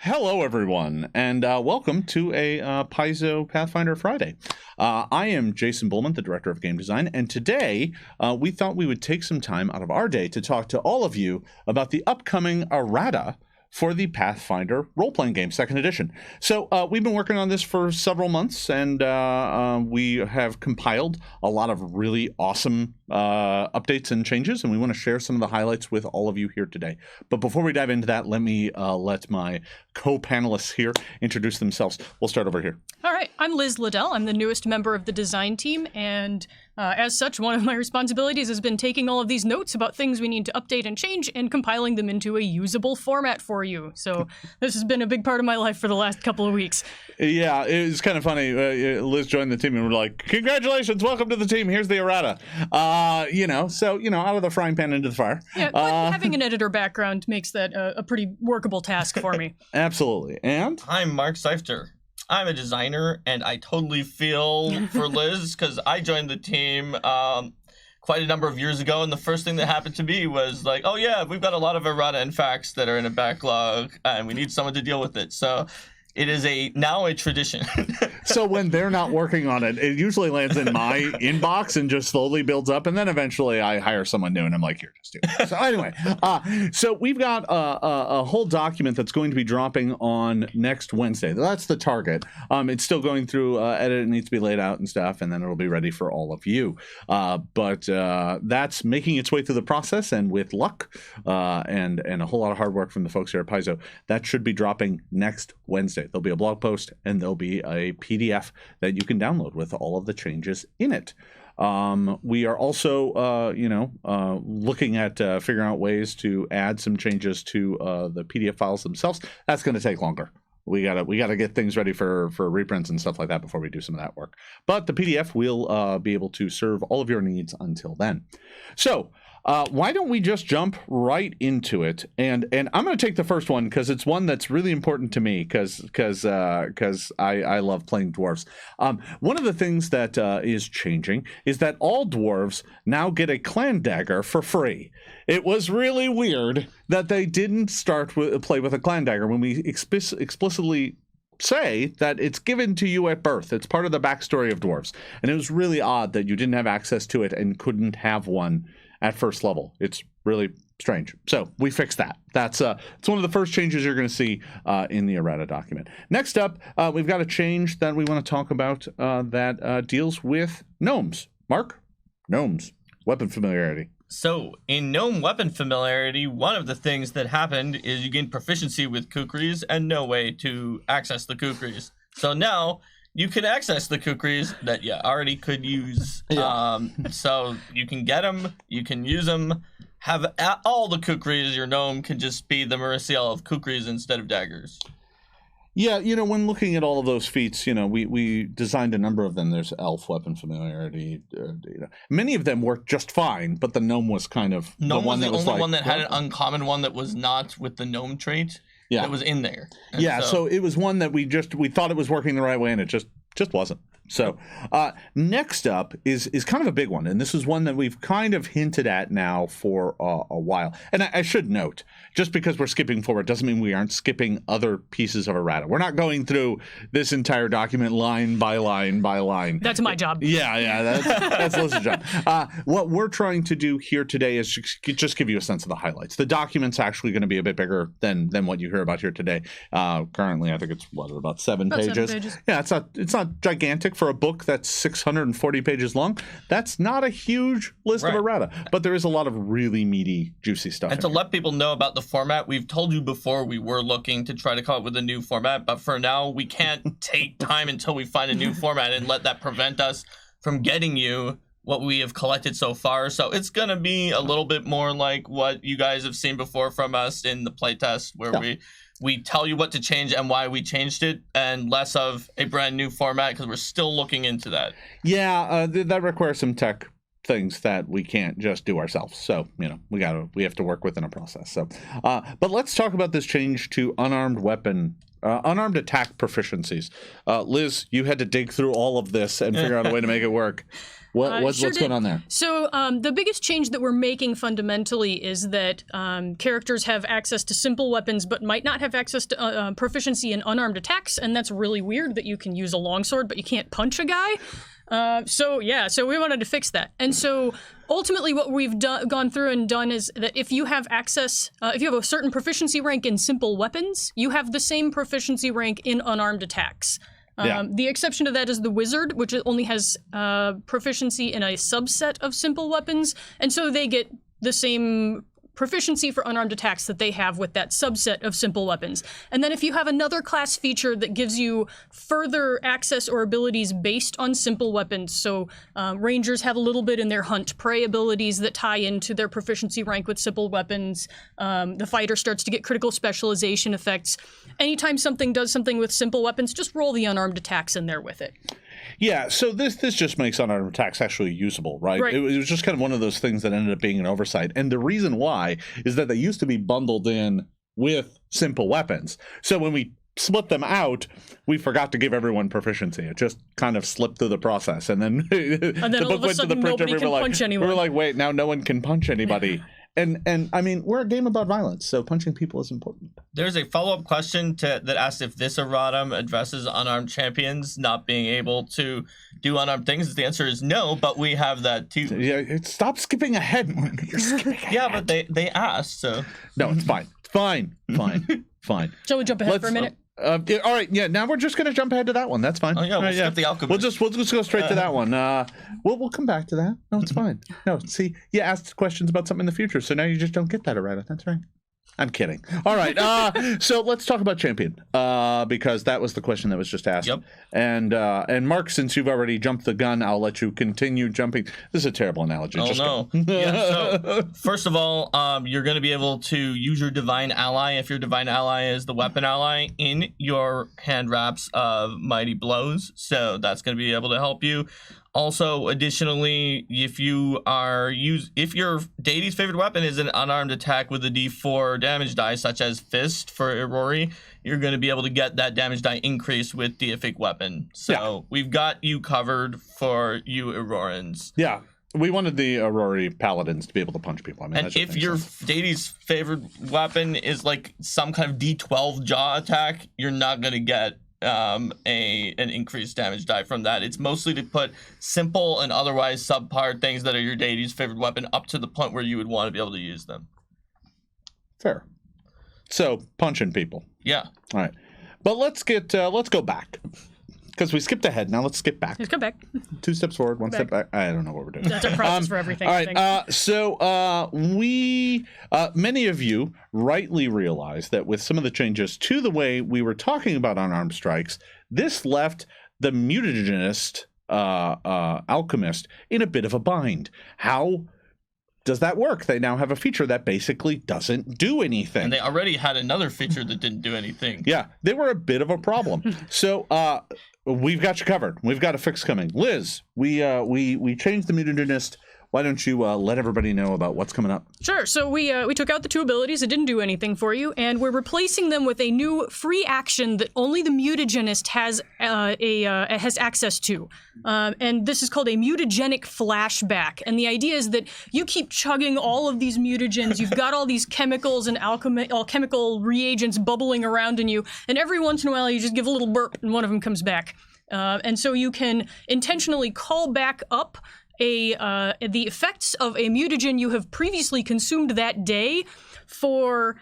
Hello, everyone, and welcome to a Paizo Pathfinder Friday. I am Jason Bullman, the Director of Game Design, and today we thought we would take some time out of our day to talk to all of you about the upcoming Errata for the Pathfinder role-playing game, Second Edition. So we've been working on this for several months, and we have compiled a lot of really awesome updates and changes, and we want to share some of the highlights with all of you here today. But before we dive into that, let me let my co-panelists here introduce themselves. We'll start over here. All right, I'm Liz Liddell. I'm the newest member of the design team, and as such, one of my responsibilities has been taking all of these notes about things we need to update and change and compiling them into a usable format for you. So this has been a big part of my life for the last couple of weeks. Yeah, it was kind of funny. Liz joined the team and we're like, congratulations, welcome to the team. Here's the Errata. Out of the frying pan into the fire. Yeah, but having an editor background makes that a pretty workable task for me. Absolutely. And? I'm Mark Seifter. I'm a designer, and I totally feel for Liz, because I joined the team quite a number of years ago, and the first thing that happened to me was like, oh yeah, we've got a lot of errata and facts that are in a backlog, and we need someone to deal with it. So it is now a tradition. So when they're not working on it, it usually lands in my inbox and just slowly builds up, and then eventually I hire someone new, and I'm like, here, just do it. So anyway, so we've got a whole document that's going to be dropping on next Wednesday. That's the target. It's still going through edit. It needs to be laid out and stuff, and then it'll be ready for all of you. But that's making its way through the process, and with luck and a whole lot of hard work from the folks here at Paizo, that should be dropping next Wednesday. There'll be a blog post and there'll be a PDF that you can download with all of the changes in it. We are also, looking at figuring out ways to add some changes to the PDF files themselves. That's going to take longer. We gotta get things ready for reprints and stuff like that before we do some of that work. But the PDF will be able to serve all of your needs until then. So why don't we just jump right into it? And I'm going to take the first one because it's one that's really important to me because I love playing dwarves. One of the things that is changing is that all dwarves now get a clan dagger for free. It was really weird that they didn't play with a clan dagger when we explicitly say that it's given to you at birth. It's part of the backstory of dwarves. And it was really odd that you didn't have access to it and couldn't have one at first level. It's really strange. So we fixed that. It's one of the first changes you're going to see in the Errata document. Next up, we've got a change that we want to talk about that deals with gnomes. Mark? Gnomes. Weapon familiarity. So in Gnome Weapon Familiarity, one of the things that happened is you gain proficiency with kukris and no way to access the kukris. So now you can access the kukris that you already could use. Yeah. So you can get them, you can use them, have all the kukris. Your gnome can just be the Mariciel of kukris instead of daggers. Yeah, when looking at all of those feats, we designed a number of them. There's elf weapon familiarity. Many of them worked just fine, but the gnome was kind of the one that was the only one that had an uncommon one that was not with the gnome trait. Yeah, that was in there. And so it was one that we thought it was working the right way, and it just wasn't. So next up is kind of a big one, and this is one that we've kind of hinted at now for a while. And I should note, just because we're skipping forward doesn't mean we aren't skipping other pieces of errata. We're not going through this entire document line by line by line. That's my job. Yeah, that's Liz's job. What we're trying to do here today is just give you a sense of the highlights. The document's actually going to be a bit bigger than what you hear about here today. Currently, I think it's about 7 pages. 7 pages. Yeah, it's not gigantic for a book that's 640 pages long. That's not a huge list of errata, but there is a lot of really meaty, juicy stuff. And to let people know about the format, we've told you before we were looking to try to come up with a new format, but for now we can't take time until we find a new format and let that prevent us from getting you what we have collected so far. So it's going to be a little bit more like what you guys have seen before from us in the playtest, where we tell you what to change and why we changed it, and less of a brand new format because we're still looking into that. Yeah, that requires some tech things that we can't just do ourselves. So, we have to work within a process. So, but let's talk about this change to unarmed attack proficiencies. Liz, you had to dig through all of this and figure out a way to make it work. What's going on there? So the biggest change that we're making fundamentally is that characters have access to simple weapons but might not have access to proficiency in unarmed attacks, and that's really weird that you can use a longsword but you can't punch a guy. So we wanted to fix that. And so ultimately what we've gone through and done is that if you have access, if you have a certain proficiency rank in simple weapons, you have the same proficiency rank in unarmed attacks. The exception to that is the wizard, which only has proficiency in a subset of simple weapons, and so they get the same proficiency for unarmed attacks that they have with that subset of simple weapons. And then if you have another class feature that gives you further access or abilities based on simple weapons, so rangers have a little bit in their hunt prey abilities that tie into their proficiency rank with simple weapons. The fighter starts to get critical specialization effects. Anytime something does something with simple weapons, just roll the unarmed attacks in there with it. Yeah, so this just makes unarmed attacks actually usable, right? It was just kind of one of those things that ended up being an oversight. And the reason why is that they used to be bundled in with simple weapons. So when we split them out, we forgot to give everyone proficiency. It just kind of slipped through the process. And then, the all book of a went to the sudden printer, nobody can punch anyone. we were like, wait, now no one can punch anybody. And I mean, we're a game about violence, so punching people is important. There's a follow-up question that asks if this erratum addresses unarmed champions not being able to do unarmed things. The answer is no, but we have that too. Yeah, stop skipping ahead, Mark. You're skipping ahead. Yeah, but they asked, so. No, it's fine. Fine. Shall we jump ahead for a minute? All right, yeah. Now we're just gonna jump ahead to that one. That's fine. Oh yeah, we'll skip the Alchemist. We'll just go straight to that one. We'll come back to that. No, it's fine. No, see, you asked questions about something in the future, so now you just don't get that errata. That's right. I'm kidding. All right. So let's talk about champion, because that was the question that was just asked. Yep. And Mark, since you've already jumped the gun, I'll let you continue jumping. This is a terrible analogy. Oh no. Yeah. So first of all, you're going to be able to use your divine ally if your divine ally is the weapon ally in your hand wraps of mighty blows. So that's going to be able to help you. Also, additionally, if your deity's favorite weapon is an unarmed attack with a d4 damage die, such as Fist for Aurori, you're going to be able to get that damage die increase with deific weapon. So we've got you covered for you Aurorans. Yeah. We wanted the Aurori paladins to be able to punch people. I mean, and if your deity's favorite weapon is like some kind of d12 jaw attack, you're not going to get an increased damage die from that. It's mostly to put simple and otherwise subpar things that are your deity's favorite weapon up to the point where you would want to be able to use them. Fair. So punching people. Yeah. All right. But let's go back. Because we skipped ahead. Now let's skip back. Let's come back. 2 steps forward, 1 step back. I don't know what we're doing. That's our process for everything. All right. So we, many of you rightly realize that with some of the changes to the way we were talking about unarmed strikes, this left the mutagenist alchemist in a bit of a bind. How does that work? They now have a feature that basically doesn't do anything. And they already had another feature that didn't do anything. Yeah, they were a bit of a problem. So we've got you covered. We've got a fix coming. Liz, we changed the mutagenist. Why don't you let everybody know about what's coming up? Sure. So we took out the 2 abilities that didn't do anything for you, and we're replacing them with a new free action that only the mutagenist has has access to. And this is called a Mutagenic Flashback. And the idea is that you keep chugging all of these mutagens. You've got all these chemicals and alchemical reagents bubbling around in you, and every once in a while you just give a little burp and one of them comes back. And so you can intentionally call back up the effects of a mutagen you have previously consumed that day for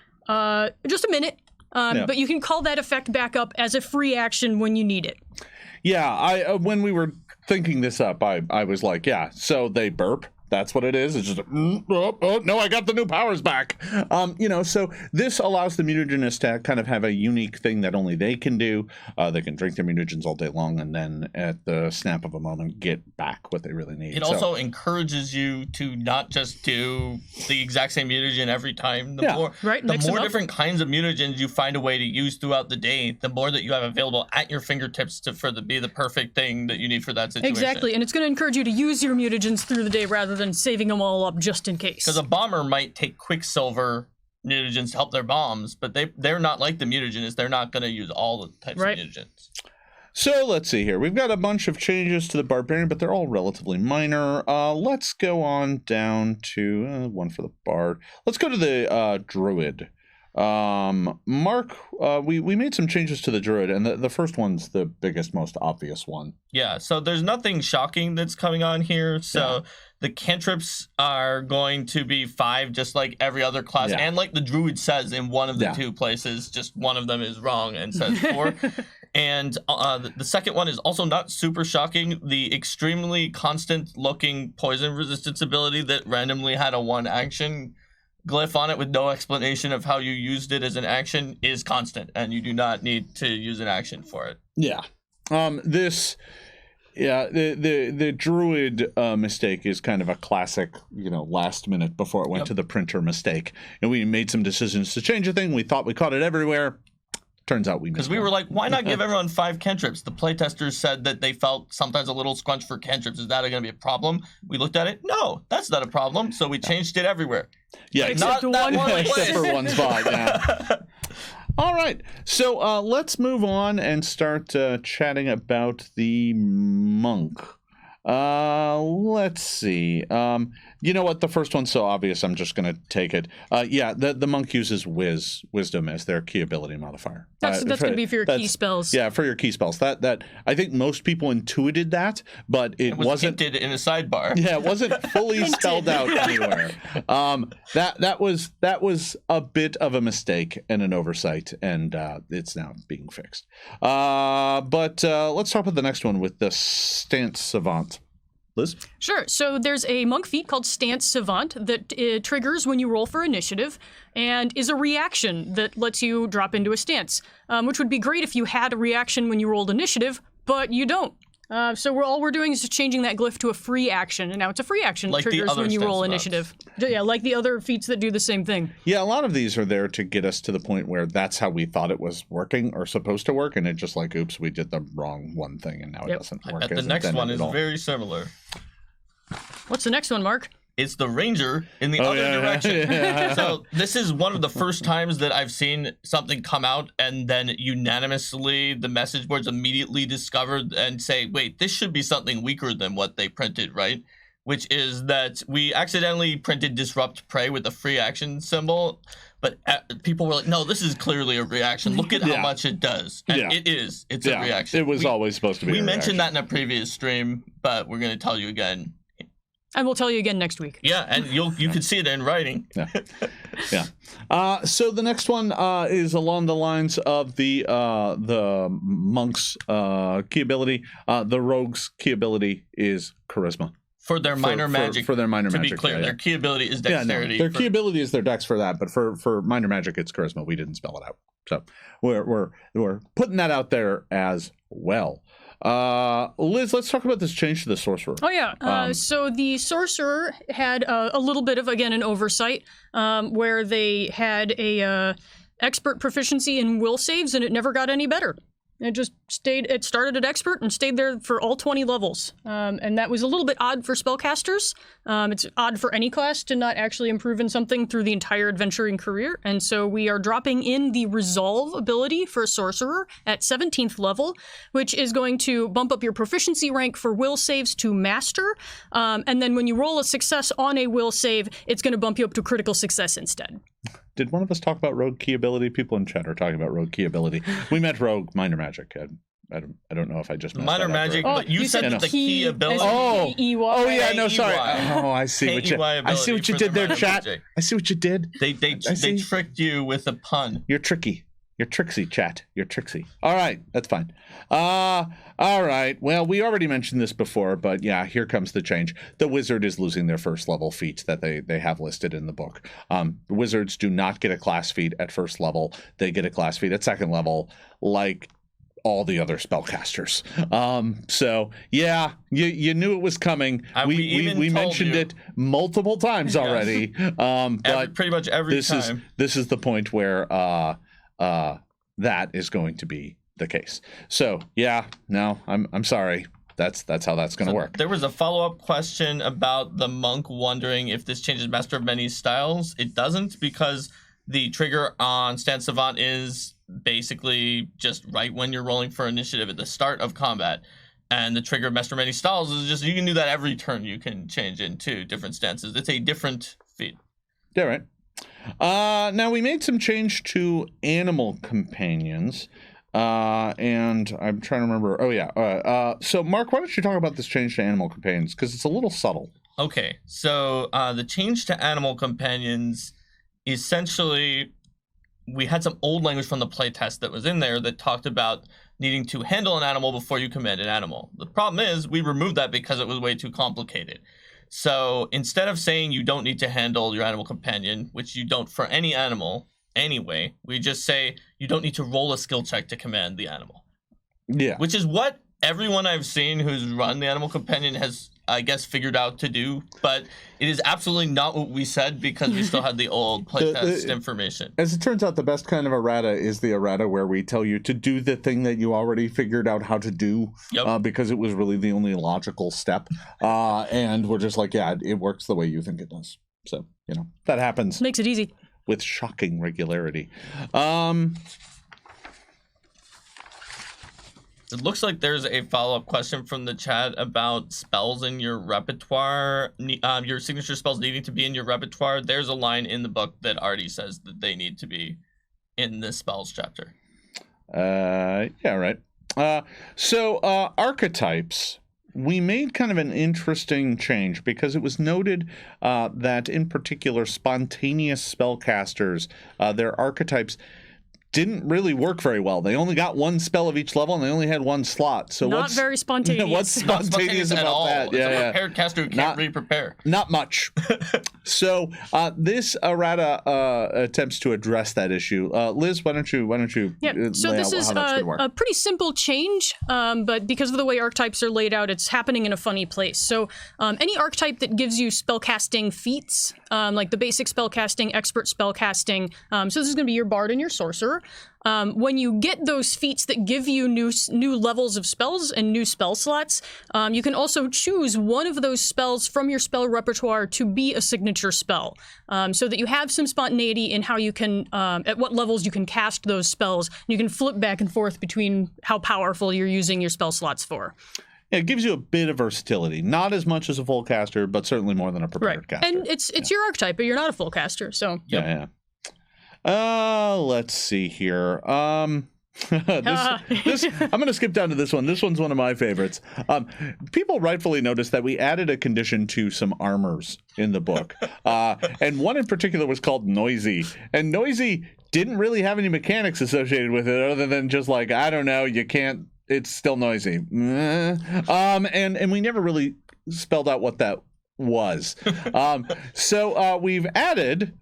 just a minute, but you can call that effect back up as a free action when you need it. Yeah, when we were thinking this up, I was like, yeah, so they burp. That's what it is. It's just, no, I got the new powers back. So this allows the mutagenist to kind of have a unique thing that only they can do. They can drink their mutagens all day long and then at the snap of a moment get back what they really need. It also encourages you to not just do the exact same mutagen every time. The more different kinds of mutagens you find a way to use throughout the day, the more that you have available at your fingertips to be the perfect thing that you need for that situation. Exactly, and it's going to encourage you to use your mutagens through the day rather than saving them all up just in case. Because a bomber might take Quicksilver mutagens to help their bombs, but they're not like the mutagenists. They're not going to use all the types of mutagens. So let's see here. We've got a bunch of changes to the Barbarian, but they're all relatively minor. Let's go on down to one for the Bard. Let's go to the Druid. Mark, we made some changes to the Druid, and the first one's the biggest, most obvious one. Yeah, so there's nothing shocking that's coming on here. So the cantrips are going to be 5, just like every other class. Yeah. And like the Druid says in one of the 2 places, just one of them is wrong and says 4. And the second one is also not super shocking. The extremely constant-looking poison resistance ability that randomly had a 1 action glyph on it with no explanation of how you used it as an action is constant, and you do not need to use an action for it. Yeah. The Druid mistake is kind of a classic, last minute before it went to the printer mistake. And we made some decisions to change a thing. We thought we caught it everywhere. Turns out we missed Because we were like, why not give everyone 5 cantrips? The playtesters said that they felt sometimes a little scrunch for cantrips. Is that going to be a problem? We looked at it. No, that's not a problem. So we changed it everywhere. Yeah, except for one spot. Yeah. All right. So let's move on and start chatting about the monk. Let's see. You know what? The first one's so obvious, I'm just going to take it. The monk uses wisdom as their key ability modifier. That's going to be for your key spells. Yeah, for your key spells. That I think most people intuited that, but it wasn't hinted in a sidebar. Yeah, it wasn't fully spelled out anywhere. That was a bit of a mistake and an oversight, and it's now being fixed. But let's talk about the next one with the Stance Savant. Liz? Sure. So there's a monk feat called Stance Savant that triggers when you roll for initiative and is a reaction that lets you drop into a stance, which would be great if you had a reaction when you rolled initiative, but you don't. So all we're doing is just changing that glyph to a free action, and now it's a free action that triggers when you roll initiative. Yeah, like the other feats that do the same thing. Yeah, a lot of these are there to get us to the point where that's how we thought it was working or supposed to work, and it just like, oops, we did the wrong one thing, and now it doesn't work. The next one is very similar. What's the next one, Mark? It's the ranger in the other direction. Yeah. So this is one of the first times that I've seen something come out and then unanimously the message boards immediately discovered and say, wait, this should be something weaker than what they printed, right? Which is that we accidentally printed Disrupt Prey with a free action symbol, but people were like, no, this is clearly a reaction. Look at how much it does. And it is. It's a reaction. It was always supposed to be We a mentioned reaction. that in a previous stream, but we're going to tell you again. And we'll tell you again next week. Yeah, and you can see it in writing. Yeah. So the next one is along the lines of the monk's key ability. The rogue's key ability is charisma. For their minor magic. For their minor magic. To be clear, their key ability is dexterity. Their key ability is their dex for that, but for minor magic, it's charisma. We didn't spell it out. So we're putting that out there as well. Liz, let's talk about this change to the sorcerer. Oh yeah. So the sorcerer had a little bit of, again, an oversight where they had a expert proficiency in will saves, and it never got any better. It just stayed. It started at expert and stayed there for all 20 levels, and that was a little bit odd for spellcasters. It's odd for any class to not actually improve in something through the entire adventuring career, and so we are dropping in the resolve ability for a sorcerer at 17th level, which is going to bump up your proficiency rank for will saves to master, and then when you roll a success on a will save, it's going to bump you up to critical success instead. Did one of us talk about rogue key ability? People in chat are talking about rogue key ability. We meant rogue minor magic. I don't know if I just minor magic, but you said that the key ability. Oh yeah, no, sorry. K-E-Y. Oh, I see what you did there, chat. magic. I see what you did. They tricked you with a pun. You're tricky. You're tricksy, chat. You're tricksy. All right, that's fine. All right. Well, we already mentioned this before, but yeah, here comes the change. The wizard is losing their first level feat that they have listed in the book. Wizards do not get a class feat at first level. They get a class feat at second level, like all the other spellcasters. So yeah, you knew it was coming. We mentioned it multiple times already. But pretty much every time. This is the point where that is going to be the case. So yeah, no, I'm sorry. That's how that's going to work. There was a follow-up question about the monk wondering if this changes Master of Many styles. It doesn't, because the trigger on Stance Savant is basically just right when you're rolling for initiative at the start of combat. And the trigger of Master Many Styles is just, you can do that every turn. You can change into different stances. It's a different feat. Yeah, right. Now, we made some change to animal companions. And I'm trying to remember. Oh, yeah. So, Mark, why don't you talk about this change to animal companions? Because it's a little subtle. Okay. So, the change to animal companions, essentially, we had some old language from the playtest that was in there that talked about needing to handle an animal before you command an animal. The problem is we removed that because it was way too complicated. So instead of saying you don't need to handle your animal companion, which you don't for any animal anyway, we just say you don't need to roll a skill check to command the animal. Yeah. Which is what everyone I've seen who's run the animal companion has, I guess, figured out to do, but it is absolutely not what we said because we still had the old playtest information. As it turns out, the best kind of errata is the errata where we tell you to do the thing that you already figured out how to do, because it was really the only logical step. And we're just like, yeah, it works the way you think it does. So, that happens. Makes it easy. With shocking regularity. It looks like there's a follow-up question from the chat about spells in your repertoire, your signature spells needing to be in your repertoire. There's a line in the book that already says that they need to be in the spells chapter. Yeah, right. So archetypes, we made kind of an interesting change because it was noted that in particular spontaneous spellcasters, their archetypes didn't really work very well. They only got one spell of each level, and they only had one slot. So not very spontaneous. What's spontaneous about all. that? It's a prepared caster who can't re-prepare. Not much. So this errata attempts to address that issue. Liz, why don't you so this is a pretty simple change, but because of the way archetypes are laid out, it's happening in a funny place. So any archetype that gives you spellcasting feats, like the basic spellcasting, expert spellcasting, so this is going to be your bard and your sorcerer. When you get those feats that give you new levels of spells and new spell slots, you can also choose one of those spells from your spell repertoire to be a signature spell, so that you have some spontaneity in how you can, at what levels you can cast those spells. You can flip back and forth between how powerful you're using your spell slots for. Yeah, it gives you a bit of versatility. Not as much as a full caster, but certainly more than a prepared caster. And it's your archetype, but you're not a full caster, so. Yeah. Let's see here. I'm going to skip down to this one. This one's one of my favorites. People rightfully noticed that we added a condition to some armors in the book. And one in particular was called Noisy. And Noisy didn't really have any mechanics associated with it other than just like, I don't know, you can't, it's still noisy. And we never really spelled out what that was. So we've added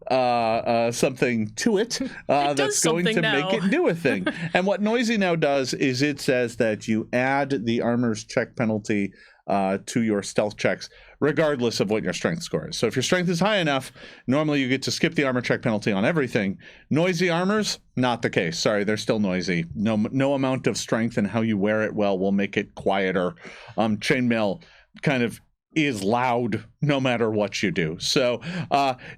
something to it that's going to make it do a thing. And what Noisy now does is it says that you add the armor's check penalty to your stealth checks, regardless of what your strength score is. So if your strength is high enough, normally you get to skip the armor check penalty on everything. Noisy armors, not the case. Sorry, they're still noisy. No amount of strength and how you wear it well will make it quieter. Chainmail kind of is loud no matter what you do. So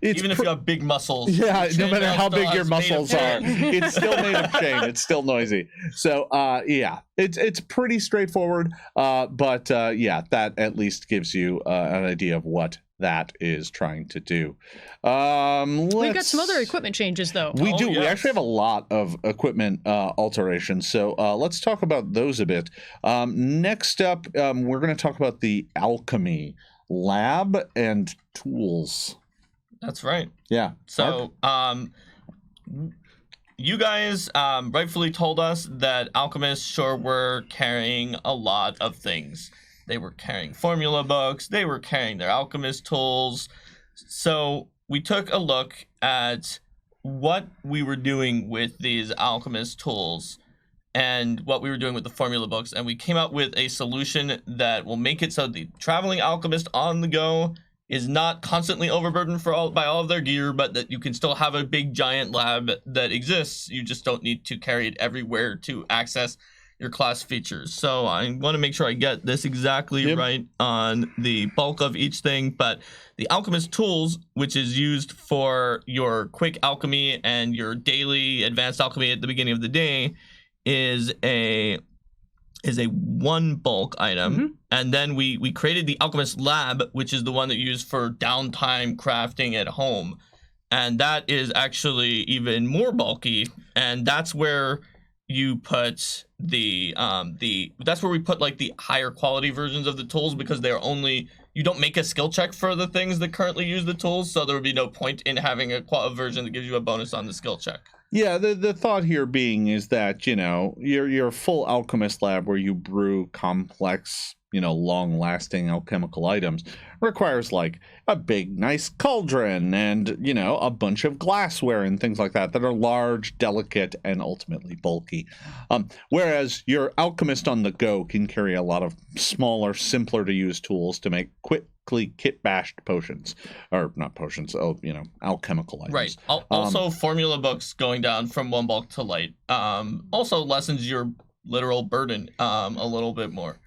it's even if you have big muscles. Yeah, no matter how big your muscles are, it's still made of chain. It's still noisy. So yeah, it's pretty straightforward. But that at least gives you an idea of what that is trying to do. We've got some other equipment changes, though. We do. Yes. We actually have a lot of equipment alterations. So let's talk about those a bit. Next up, we're going to talk about the Alchemy Lab and Tools. That's right. Yeah. So you guys rightfully told us that alchemists sure were carrying a lot of things. They were carrying formula books. They were carrying their alchemist tools. So we took a look at what we were doing with these alchemist tools and what we were doing with the formula books. And we came up with a solution that will make it so the traveling alchemist on the go is not constantly overburdened by all of their gear, but that you can still have a big giant lab that exists. You just don't need to carry it everywhere to access your class features. So I want to make sure I get this exactly right on the bulk of each thing. But the Alchemist Tools, which is used for your quick alchemy and your daily advanced alchemy at the beginning of the day, is a one bulk item. And then we created the Alchemist Lab, which is the one that you use for downtime crafting at home. And that is actually even more bulky, and that's where you put that's where we put like the higher quality versions of the tools, because they're only, you don't make a skill check for the things that currently use the tools, so there would be no point in having a version that gives you a bonus on the skill check. Yeah, the thought here being is that, you know, your full Alchemist Lab where you brew complex, you know, long-lasting alchemical items requires like a big, nice cauldron and, you know, a bunch of glassware and things like that are large, delicate, and ultimately bulky. Whereas your Alchemist on the go can carry a lot of smaller, simpler to use tools to make quickly kit-bashed potions, or not potions, you know, alchemical items. Right. Also, formula books going down from one bulk to light also lessens your literal burden a little bit more.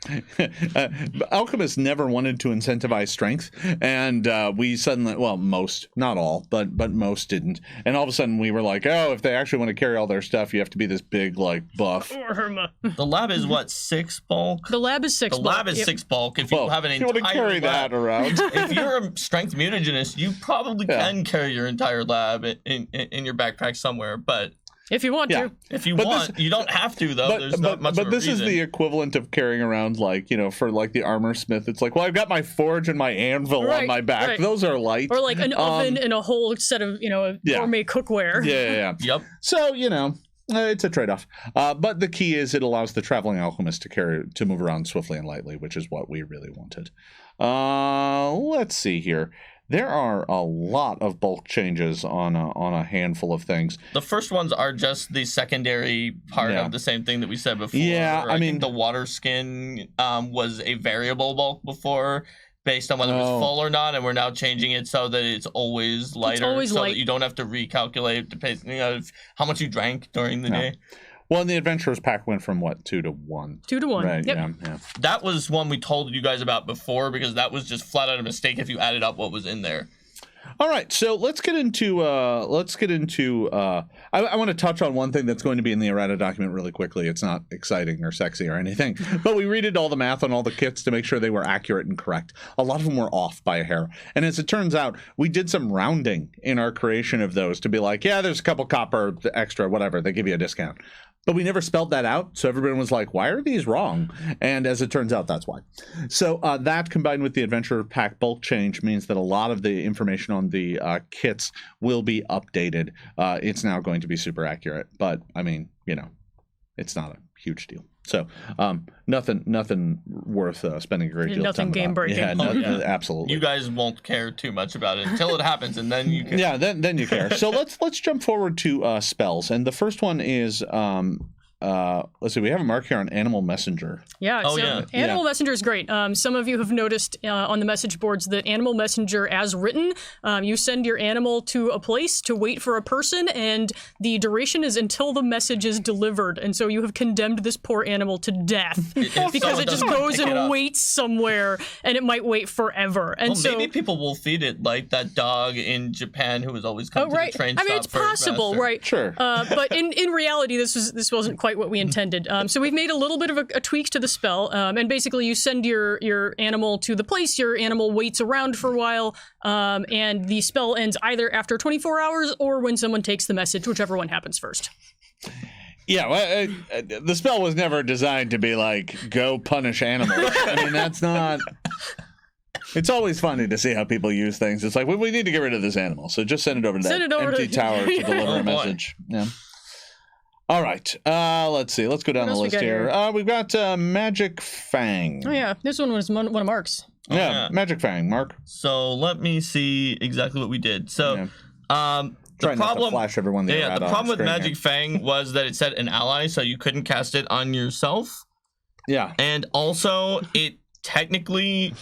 Alchemists never wanted to incentivize strength, and we suddenly, well, most, not all, but most didn't. And all of a sudden we were like, oh, if they actually want to carry all their stuff, you have to be this big, like, buff. The lab is what, 6 bulk? The lab is 6 bulk. The lab is 6 bulk. If you have an entire you want to carry that around. If you're a strength mutagenist, you probably can carry your entire lab in your backpack somewhere, but if you want to. If you want. You don't have to, though. There's not much of a this reason. Is the equivalent of carrying around, like, you know, for like the armor smith. It's like, well, I've got my forge and my anvil on my back. Those are light. Or like an oven and a whole set of, you know, gourmet cookware. Yeah. Yep. So, you know, it's a trade-off. But the key is it allows the traveling alchemist to move around swiftly and lightly, which is what we really wanted. Let's see here. There are a lot of bulk changes on a handful of things. The first ones are just the secondary part of the same thing that we said before. Yeah, I mean, think the water skin was a variable bulk before based on whether it was full or not, and we're now changing it so that it's always lighter, that you don't have to recalculate depending on how much you drank during the day. Well, and the Adventurers pack went from, what, 2 to 1? 2 to 1, right, yeah. That was one we told you guys about before, because that was just flat out a mistake if you added up what was in there. All right, so let's get into I want to touch on one thing that's going to be in the errata document really quickly. It's not exciting or sexy or anything, but we redid all the math on all the kits to make sure they were accurate and correct. A lot of them were off by a hair. And as it turns out, we did some rounding in our creation of those to be like, yeah, there's a couple copper extra, whatever, they give you a discount. But we never spelled that out, so everyone was like, why are these wrong? And as it turns out, that's why. So that combined with the Adventure Pack bulk change means that a lot of the information on the kits will be updated. It's now going to be super accurate. But, I mean, you know, it's not a huge deal. So nothing worth spending a great deal of time Nothing game breaking. Yeah, absolutely. You guys won't care too much about it until it happens, and then you can. Yeah, then you care. So let's jump forward to spells, and the first one is let's see. We have a mark here on Animal Messenger. Yeah. Animal Messenger is great. Some of you have noticed on the message boards that Animal Messenger, as written, you send your animal to a place to wait for a person, and the duration is until the message is delivered. And so you have condemned this poor animal to death because it just goes and waits somewhere, and it might wait forever. And so maybe people will feed it like that dog in Japan who was always coming to the train stop. I mean, it's possible, right? Sure. But in reality, this wasn't quite what we intended. So we've made a little bit of a tweak to the spell, and basically you send your animal to the place, your animal waits around for a while, and the spell ends either after 24 hours or when someone takes the message, whichever one happens first. Yeah, well, the spell was never designed to be like, go punish animals. I mean, that's not... It's always funny to see how people use things. It's like, well, we need to get rid of this animal, so just send it over to that empty tower to deliver a message. Yeah. All right, let's see. Let's go down the list here. We've got Magic Fang. Oh, yeah. This one was one of Mark's. Yeah, Magic Fang, Mark. So let me see exactly what we did. So the problem, not to flash everyone the problem with Magic Fang was that it said an ally, so you couldn't cast it on yourself. Yeah. And also, it technically,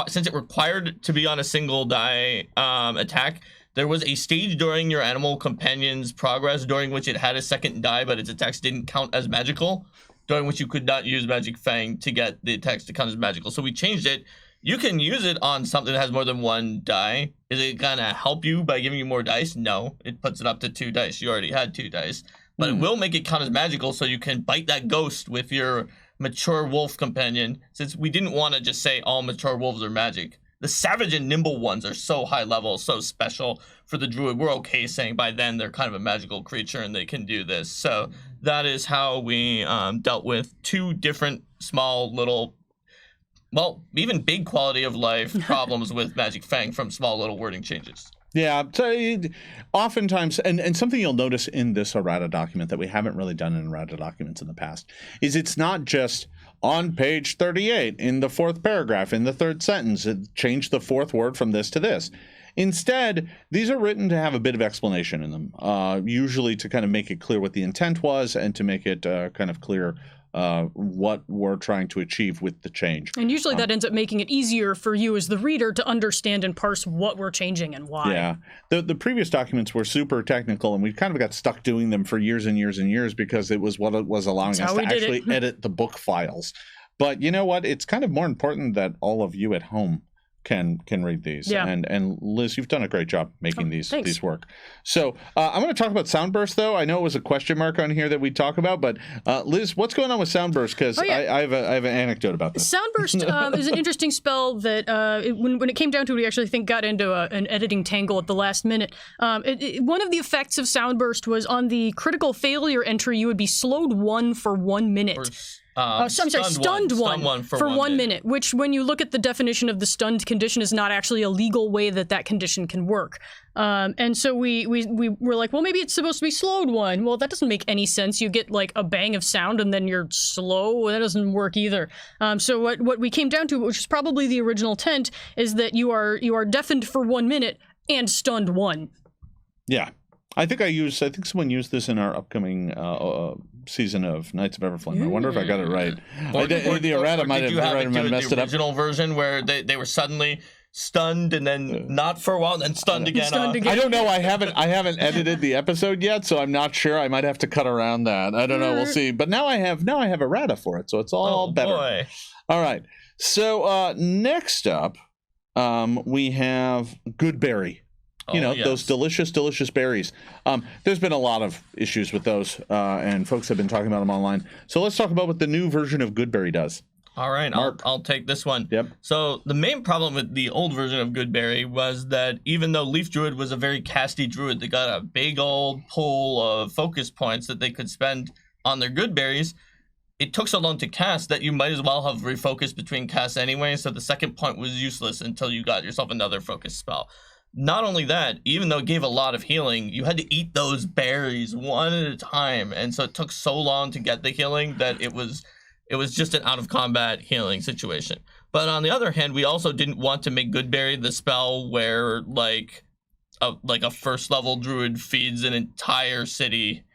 since it required to be on a single die attack, there was a stage during your animal companion's progress during which it had a second die, but its attacks didn't count as magical during which you could not use Magic Fang to get the text to count as magical. So we changed it. You can use it on something that has more than 1 die. Is it gonna help you by giving you more dice? No, it puts it up to 2 dice. You already had 2 dice. But it will make it count as magical, so you can bite that ghost with your mature wolf companion, since we didn't want to just say all mature wolves are magic. The savage and nimble ones are so high level, so special for the druid. We're okay saying by then they're kind of a magical creature and they can do this. So that is how we dealt with 2 different small little, well, even big quality of life problems with Magic Fang from small little wording changes. Yeah, so oftentimes, and something you'll notice in this Errata document that we haven't really done in Errata documents in the past, is it's not just on page 38 in the 4th paragraph, in the 3rd sentence, it changed the 4th word from this to this. Instead, these are written to have a bit of explanation in them, usually to kind of make it clear what the intent was and to make it kind of clear what we're trying to achieve with the change. And usually that ends up making it easier for you as the reader to understand and parse what we're changing and why. Yeah. The previous documents were super technical, and we kind of got stuck doing them for years and years and years because it was what it was allowing us to actually edit the book files. But you know what? It's kind of more important that all of you at home can read these. Yeah. And Liz, you've done a great job making these work. So I'm going to talk about Soundburst, though. I know it was a question mark on here that we talk about, but Liz, what's going on with Soundburst? Because I have an anecdote about this. Soundburst is an interesting spell that when it came down to it, we actually think got into an editing tangle at the last minute. One of the effects of Soundburst was on the critical failure entry, you would be slowed 1 for 1 minute. Stunned one for 1 minute, which when you look at the definition of the stunned condition is not actually a legal way that condition can work. And so we were like, well, maybe it's supposed to be slowed 1. Well, that doesn't make any sense. You get like a bang of sound and then you're slow. That doesn't work either. So what we came down to, which is probably the original intent, is that you are deafened for 1 minute and stunned 1. Yeah. I think someone used this in our upcoming season of Knights of Everflame. I wonder if I got it right. The Errata might have messed it up. The original version where they were suddenly stunned and then not for a while and then stunned again. I don't know. I haven't edited the episode yet, so I'm not sure. I might have to cut around that. I don't know. We'll see. But now I have Errata for it, so it's all better. Boy. All right. So next up, we have Goodberry. Those delicious berries. There's been a lot of issues with those, and folks have been talking about them online. So let's talk about what the new version of Goodberry does. All right, I'll take this one. Yep. So the main problem with the old version of Goodberry was that even though Leaf Druid was a very casty druid, they got a big old pool of focus points that they could spend on their Goodberries, it took so long to cast that you might as well have refocused between casts anyway, so the second point was useless until you got yourself another focus spell. Not only that, even though it gave a lot of healing, you had to eat those berries one at a time, and so it took so long to get the healing that it was just an out-of-combat healing situation. But on the other hand, we also didn't want to make Goodberry the spell where, like a first-level druid feeds an entire city.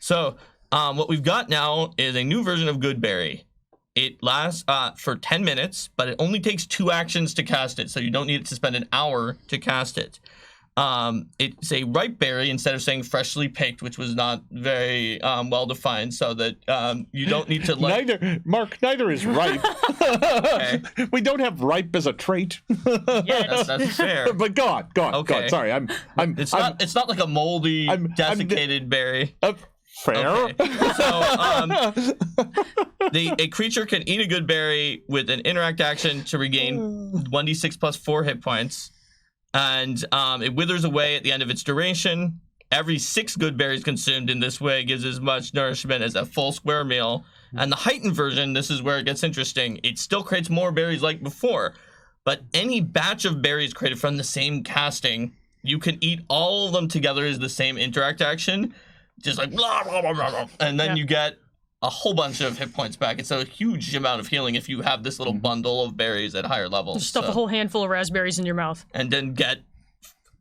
So what we've got now is a new version of Goodberry. It lasts for 10 minutes, but it only takes 2 actions to cast it, so you don't need to spend an hour to cast it. It's a ripe berry instead of saying freshly picked, which was not very well defined, so that you don't need to neither is ripe. Okay. We don't have ripe as a trait. Yeah, that's fair. But go on. Sorry, It's not like a moldy, desiccated berry. Fair. Okay. So, a creature can eat a good berry with an interact action to regain 1d6 plus 4 hit points, and it withers away at the end of its duration. Every 6 good berries consumed in this way gives as much nourishment as a full square meal. And the heightened version, this is where it gets interesting, it still creates more berries like before, but any batch of berries created from the same casting, you can eat all of them together as the same interact action. Just like blah, blah, blah, blah, blah. And then you get a whole bunch of hit points back. It's a huge amount of healing if you have this little bundle of berries at higher levels. Just stuff a whole handful of raspberries in your mouth. And then get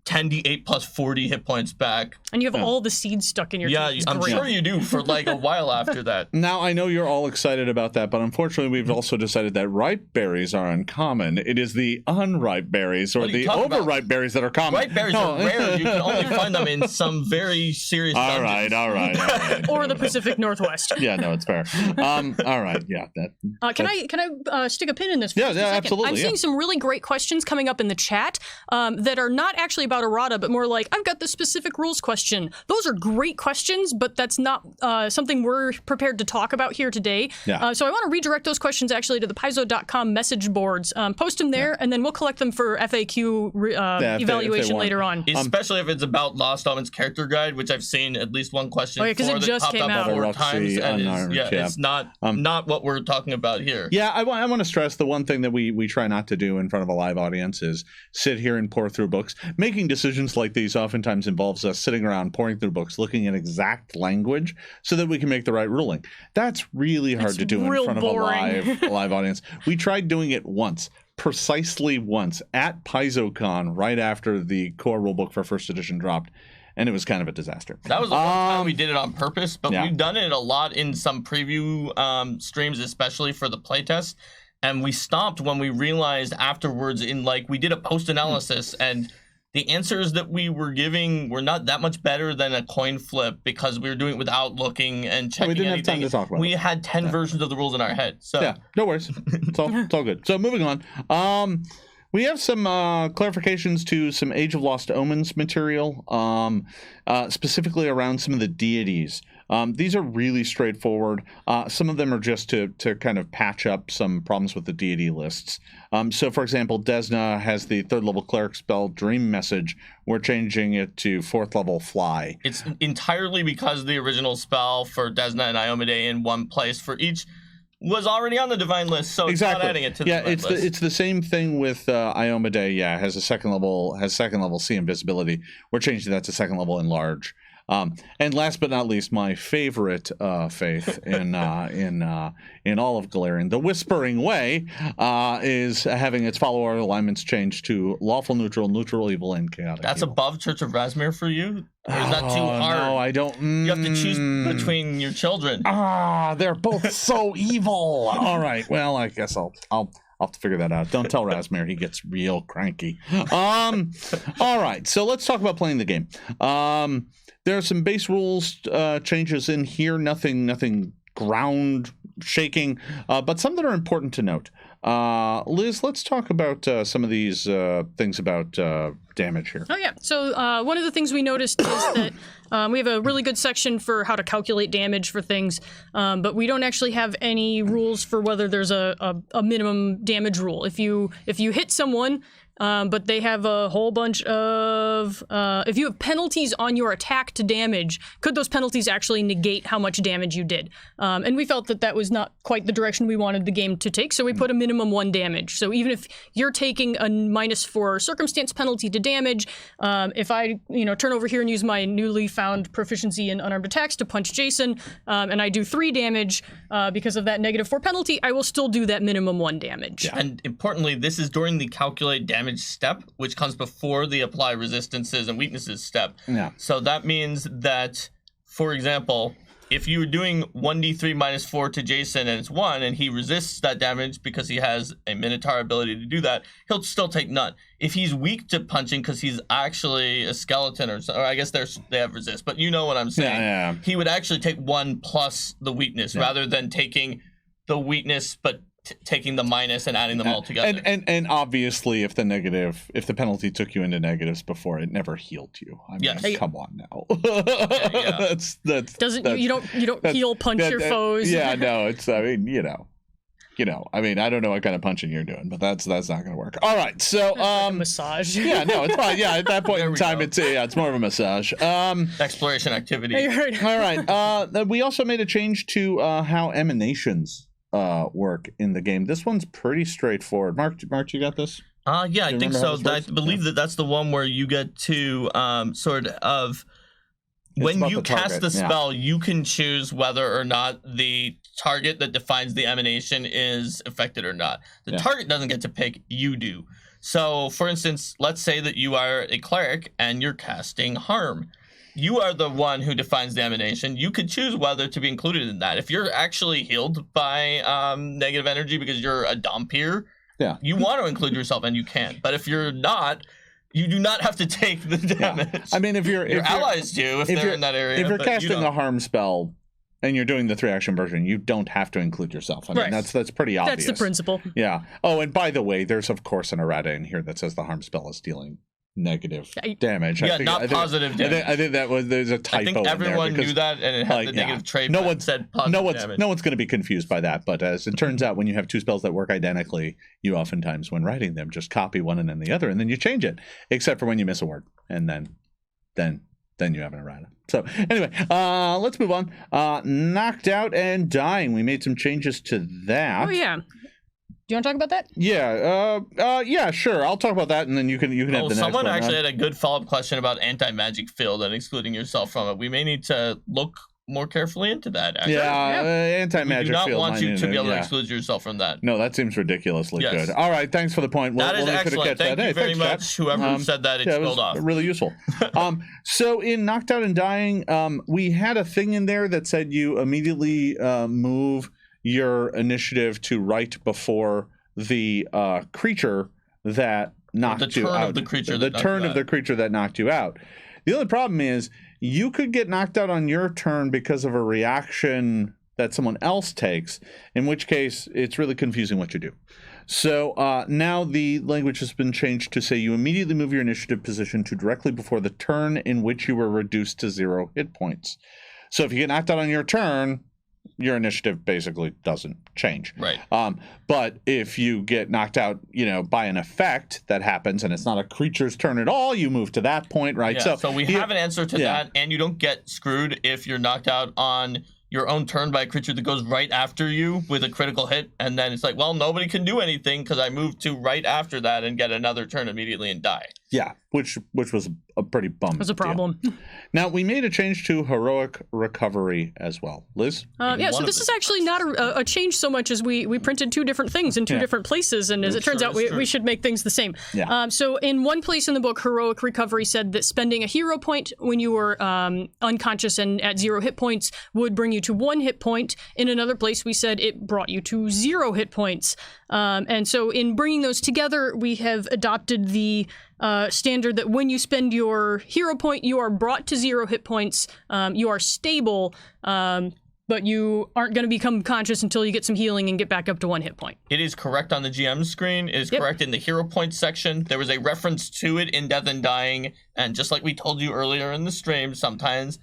10d8 plus 40 hit points back. And you have all the seeds stuck in your teeth. It's I'm great. sure you do for like a while after that. Now, I know you're all excited about that, but unfortunately, we've also decided that ripe berries are uncommon. It is the unripe berries or the overripe berries that are common. Ripe berries are rare. You can only find them in some very serious dungeons. All right. Or the Pacific Northwest. Yeah, no, it's fair. All right, yeah. Can I stick a pin in this for just a second? Absolutely. I'm seeing some really great questions coming up in the chat that are not actually about errata, but more like, I've got this specific rules question. Those are great questions, but that's not something we're prepared to talk about here today. Yeah. So I want to redirect those questions actually to the Paizo.com message boards. Post them there, and then we'll collect them for FAQ evaluation later on. Especially if it's about Lost Omens character guide, which I've seen at least one question for because it just came out 4 times, and it's not what we're talking about here. Yeah, I want to stress the one thing that we try not to do in front of a live audience is sit here and pour through books. Making decisions like these oftentimes involves us sitting around pouring through books, looking at exact language so that we can make the right ruling. That's really hard to do in front of a live audience. We tried doing it precisely once at PaizoCon right after the core rulebook for first edition dropped, and it was kind of a disaster. That was the one time we did it on purpose, but we've done it a lot in some preview streams, especially for the playtest. And we stopped when we realized afterwards we did a post-analysis and the answers that we were giving were not that much better than a coin flip because we were doing it without looking and checking anything. We didn't have time to talk about it. We had 10 versions of the rules in our head. So yeah, no worries. It's all good. So moving on. We have some clarifications to some Age of Lost Omens material, specifically around some of the deities. These are really straightforward. Some of them are just to kind of patch up some problems with the deity lists. So, for example, Desna has the 3rd level cleric spell Dream Message. We're changing it to 4th level Fly. It's entirely because the original spell for Desna and Iomade in one place for each was already on the divine list, so it's not adding it to the divine list. It's the same thing with Iomade. Yeah, has second level See Invisibility. We're changing that to 2nd level Enlarge. And last but not least, my favorite faith in all of Galarian, the Whispering Way, is having its follower alignments changed to lawful, neutral, evil, and chaotic. That's evil. above Church of Razmir for you? Or is that too hard? No, I don't. You have to choose between your children. They're both so evil. All right. Well, I guess I'll have to figure that out. Don't tell Razmir. He gets real cranky. All right. So let's talk about playing the game. There are some base rules changes in here. Nothing ground shaking, but some that are important to note. Liz, let's talk about some of these things about damage here. Oh, yeah. So one of the things we noticed is that we have a really good section for how to calculate damage for things, but we don't actually have any rules for whether there's a minimum damage rule. If you hit someone, but they have a whole bunch of... if you have penalties on your attack to damage, could those penalties actually negate how much damage you did? And we felt that was not quite the direction we wanted the game to take, so we put a minimum 1 damage. So even if you're taking a -4 circumstance penalty to damage, if I turn over here and use my newly found proficiency in unarmed attacks to punch Jason, and I do 3 damage because of that -4 penalty, I will still do that minimum 1 damage. Yeah. And importantly, this is during the calculate damage step, which comes before the apply resistances and weaknesses step. Yeah. So that means that, for example, if you were doing 1d3 -4 to Jason and it's 1, and he resists that damage because he has a Minotaur ability to do that, he'll still take none. If he's weak to punching because he's actually a skeleton or I guess they have resist, but you know what I'm saying. Yeah. He would actually take 1 plus the weakness rather than taking the weakness but taking the minus and adding them all together. And obviously, if the penalty took you into negatives before, it never healed you. I mean, come on now. You don't heal punch your foes. Yeah, no, it's I mean, I don't know what kind of punching you're doing, but that's not going to work. All right, so like a massage. Yeah, no, it's fine. Yeah, at that point in time, it's more of a massage. Exploration activity. All right. We also made a change to how emanations work in the game. This one's pretty straightforward. Mark, you got this? Yeah, I think so. I believe that's the one where you get to sort of when you cast the spell, you can choose whether or not the target that defines the emanation is affected or not. The target doesn't get to pick, you do. So, for instance, let's say that you are a cleric and you're casting harm. You are the one who defines the emanation. You could choose whether to be included in that. If you're actually healed by negative energy because you're a Dhampir, you want to include yourself and you can. But if you're not, you do not have to take the damage. Yeah. I mean, if your allies do, if they're in that area. If you're casting a harm spell and you're doing the 3-action version, you don't have to include yourself. I mean, that's pretty obvious. That's the principle. Yeah. Oh, and by the way, there's of course an errata in here that says the harm spell is dealing negative damage. Yeah, not positive damage. I think there's a typo. I think everyone knew that, and it had the negative trait. No one said positive damage. No one's going to be confused by that. But as it turns out, when you have two spells that work identically, you oftentimes, when writing them, just copy one and then the other, and then you change it, except for when you miss a word, and then you have an errata. So anyway, let's move on. Knocked out and dying. We made some changes to that. Oh yeah. Do you want to talk about that? Yeah, sure. I'll talk about that, and then you can have the next one. Someone actually had a good follow-up question about anti-magic field and excluding yourself from it. We may need to look more carefully into that. Actually. Anti-magic field. We do not want you to be able to exclude yourself from that. No, that seems ridiculously good. All right, thanks for the point. That is excellent. Thank you very much, whoever said that. It spilled off. Really useful. So in Knocked Out and Dying, we had a thing in there that said you immediately move your initiative to right before the creature that knocked you out. The turn of the creature that knocked you out. The only problem is you could get knocked out on your turn because of a reaction that someone else takes, in which case it's really confusing what you do. So now the language has been changed to say you immediately move your initiative position to directly before the turn in which you were reduced to 0 hit points. So if you get knocked out on your turn, your initiative basically doesn't change. Right. But if you get knocked out, by an effect that happens and it's not a creature's turn at all, you move to that point, right? Yeah, so we have an answer to that, and you don't get screwed if you're knocked out on your own turn by a creature that goes right after you with a critical hit, and then it's like, well, nobody can do anything because I moved to right after that and get another turn immediately and die. Yeah, which was a pretty bum. Was a problem. Now we made a change to heroic recovery as well. Liz? So this is actually not a change so much as we printed two different things in two different places, and as it turns out, we should make things the same. Yeah. So in one place in the book, heroic recovery said that spending a hero point when you were unconscious and at 0 hit points would bring you to 1 hit point. In another place, we said it brought you to 0 hit points. And so in bringing those together, we have adopted the standard that when you spend your hero point, you are brought to 0 hit points, you are stable, but you aren't going to become conscious until you get some healing and get back up to 1 hit point. It is correct on the GM screen. It is correct in the hero points section. There was a reference to it in Death and Dying, and just like we told you earlier in the stream, sometimes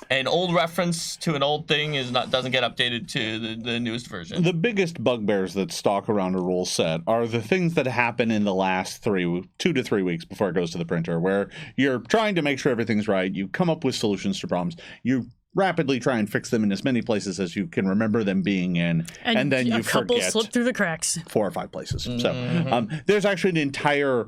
an old reference to an old thing doesn't get updated to the newest version. The biggest bugbears that stalk around a rule set are the things that happen in the last 2 to 3 weeks before it goes to the printer, where you're trying to make sure everything's right. You come up with solutions to problems. You rapidly try and fix them in as many places as you can remember them being in, and then you a couple forget slip through the cracks. 4 or 5 places. So there's actually an entire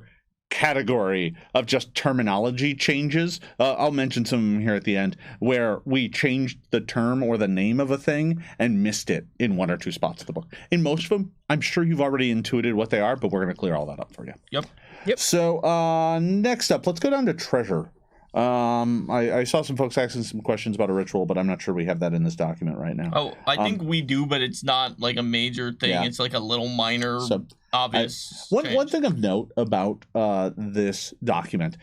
category of just terminology changes. I'll mention some of them here at the end, where we changed the term or the name of a thing and missed it in 1 or 2 spots of the book. In most of them, I'm sure you've already intuited what they are, but we're going to clear all that up for you. Yep. So next up, let's go down to treasure. I saw some folks asking some questions about a ritual, but I'm not sure we have that in this document right now. Oh, I think we do, but it's not like a major thing. Yeah. It's like a little minor, obvious one thing of note about this document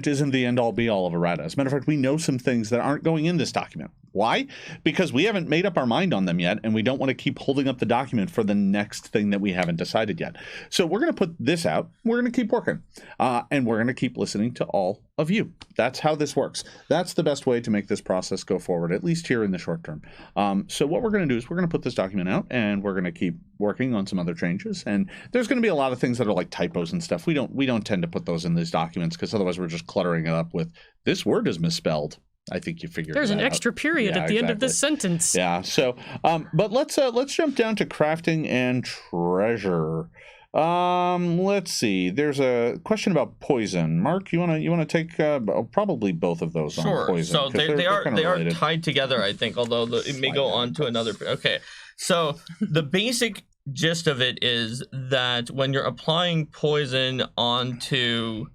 isn't the end-all be-all of errata. As a matter of fact, we know some things that aren't going in this document. Why? Because we haven't made up our mind on them yet, and we don't want to keep holding up the document for the next thing that we haven't decided yet. So we're going to put this out. We're going to keep working, and we're going to keep listening to all of you. That's how this works. That's the best way to make this process go forward, at least here in the short term. So what we're going to do is we're going to put this document out, and we're going to keep working on some other changes. And there's going to be a lot of things that are like typos and stuff. We don't tend to put those in these documents because otherwise we're just cluttering it up with this word is misspelled. I think you figured there's that an out. extra period at the end of this sentence. Yeah. So, but let's jump down to crafting and treasure. Let's see. There's a question about poison. Mark, you wanna take probably both of those on poison. So they are tied together, I think. Although it may go on to another. Okay. So the basic gist of it is that when you're applying poison onto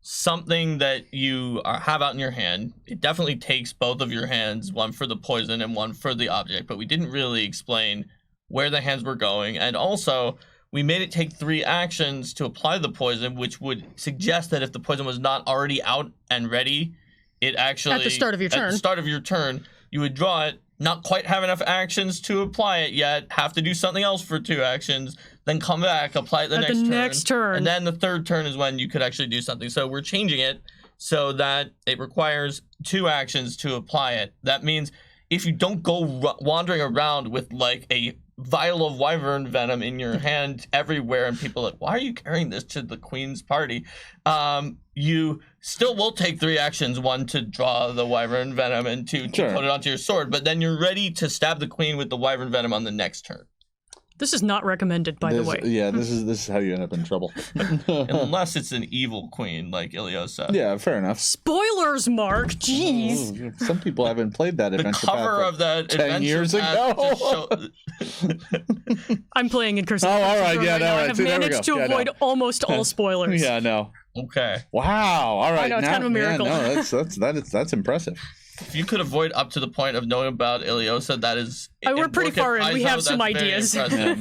something that you have out in your hand, it definitely takes both of your hands, one for the poison and one for the object, but we didn't really explain where the hands were going. And also, we made it take 3 actions to apply the poison, which would suggest that if the poison was not already out and ready, it actually... At the start of your turn. At the start of your turn, you would draw it, not quite have enough actions to apply it yet, have to do something else for 2 actions, then come back, apply it the next turn. And then the 3rd turn is when you could actually do something. So we're changing it so that it requires 2 actions to apply it. That means if you don't go wandering around with like a vial of wyvern venom in your hand everywhere and people are like, why are you carrying this to the queen's party? You still will take 3 actions, 1 to draw the wyvern venom and 2 to put it onto your sword, but then you're ready to stab the queen with the wyvern venom on the next turn. This is not recommended, by the way. Yeah, this is how you end up in trouble. Unless it's an evil queen like Iliosa. Yeah, fair enough. Spoilers, Mark. Jeez. Ooh, some people haven't played that adventure. The cover of that 10 years ago. I'm playing in Curse. Oh, all right, yeah, right now. all right. I have See, there we managed go. to Yeah, avoid almost all spoilers. Yeah, no. Okay. Wow. All right. I know, it's now, kind of a miracle. Yeah, no, that's impressive. If you could avoid up to the point of knowing about Iliosa, that is... We're pretty far in. We have some ideas. Yeah,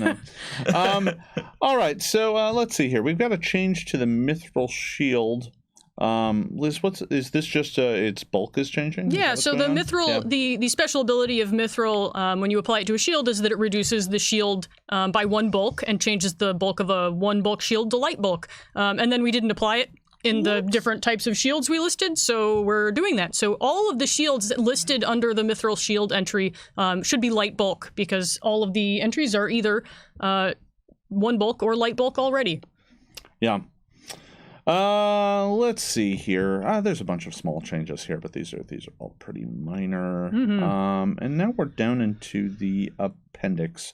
no. All right, so let's see here. We've got a change to the Mistral shield. Liz, is this just its bulk is changing? Yeah, so the Mistral, the special ability of Mistral, when you apply it to a shield, is that it reduces the shield by 1 bulk and changes the bulk of a 1 bulk shield to light bulk. And then we didn't apply it in the different types of shields we listed, so we're doing that. So all of the shields listed under the Mistral shield entry should be light bulk, because all of the entries are either 1 bulk or light bulk already. Yeah. Let's see here. There's a bunch of small changes here, but these are all pretty minor. Mm-hmm. And now we're down into the appendix.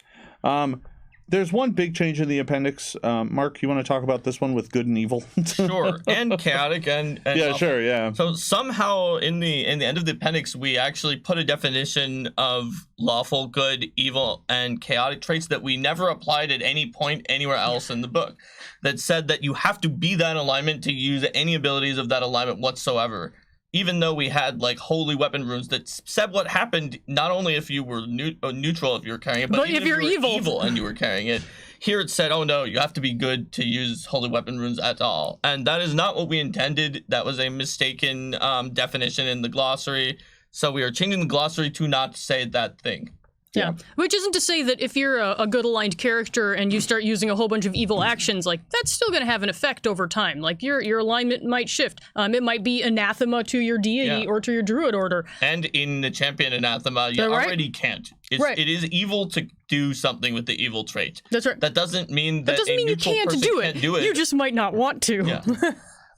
There's one big change in the appendix. Mark, you want to talk about this one with good and evil? Sure, and chaotic and yeah, awful. Sure, yeah. So somehow in the end of the appendix, we actually put a definition of lawful, good, evil, and chaotic traits that we never applied at any point anywhere else in the book. That said that you have to be that alignment to use any abilities of that alignment whatsoever. Even though we had like holy weapon runes that said what happened, not only if you were neutral if you were carrying it, but even if you're evil and you were carrying it. Here it said, oh no, you have to be good to use holy weapon runes at all. And that is not what we intended. That was a mistaken definition in the glossary. So we are changing the glossary to not say that thing. Yeah, which isn't to say that if you're a good aligned character and you start using a whole bunch of evil actions, like that's still going to have an effect over time. Like your alignment might shift. It might be anathema to your deity or to your druid order. And in the champion anathema, you already can't. It is evil to do something with the evil trait. That's right. That doesn't mean that doesn't mean you can't do it. You just might not want to. Yeah.